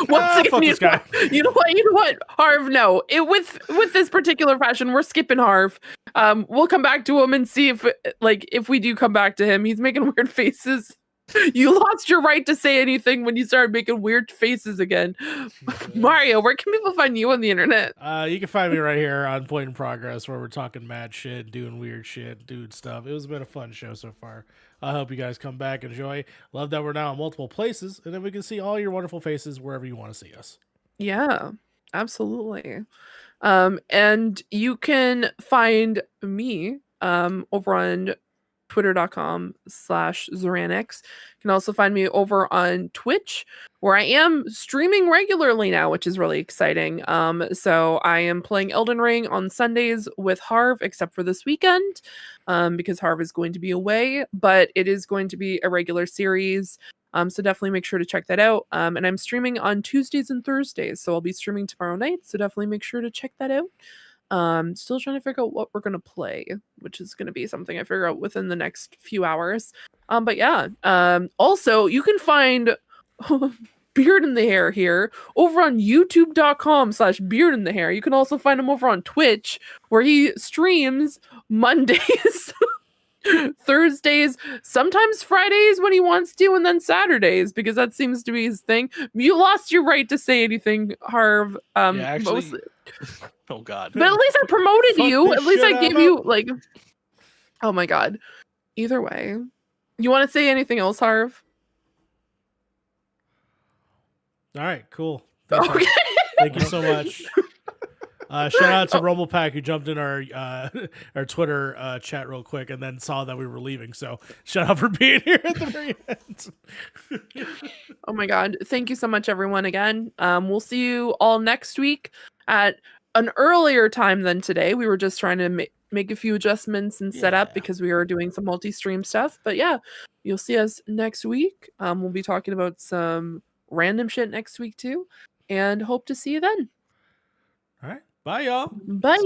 Fuck this guy. You know what, Harv? No, with this particular fashion, we're skipping Harv. We'll come back to him and see if we do come back to him. He's making weird faces. You lost your right to say anything when you started making weird faces again. Mario, where can people find you on the internet? You can find me right here on Point in Progress, where we're talking mad shit, doing weird shit, doing stuff. It's been a fun show so far. I hope you guys come back, enjoy. Love that we're now in multiple places, and then we can see all your wonderful faces wherever you want to see us. Yeah, absolutely. And you can find me over on twitter.com/Zoranix. You can also find me over on Twitch, where I am streaming regularly now, which is really exciting. So I am playing Elden Ring on Sundays with Harv, except for this weekend, because Harv is going to be away, but it is going to be a regular series. So definitely make sure to check that out. And I'm streaming on Tuesdays and Thursdays, so I'll be streaming tomorrow night. So definitely make sure to check that out. Still trying to figure out what we're gonna play, which is gonna be something I figure out within the next few hours. But yeah. Also you can find Beard in the Hair here over on youtube.com/Beard in the Hair. You can also find him over on Twitch, where he streams Mondays, Thursdays, sometimes Fridays when he wants to, and then Saturdays, because that seems to be his thing. You lost your right to say anything, Harv. Actually, mostly. Oh god. But at least I promoted you. At least I gave you like. Oh my god. Either way, you want to say anything else, Harv? All right, cool. Thank you so much. Shout out to Rumblepack who jumped in our our Twitter chat real quick and then saw that we were leaving. So shout out for being here at the very end. Oh my God. Thank you so much, everyone, again. We'll see you all next week at an earlier time than today. We were just trying to make a few adjustments and set up because we were doing some multi-stream stuff. But yeah, you'll see us next week. We'll be talking about some random shit next week too. And hope to see you then. All right. Bye, y'all. Bye.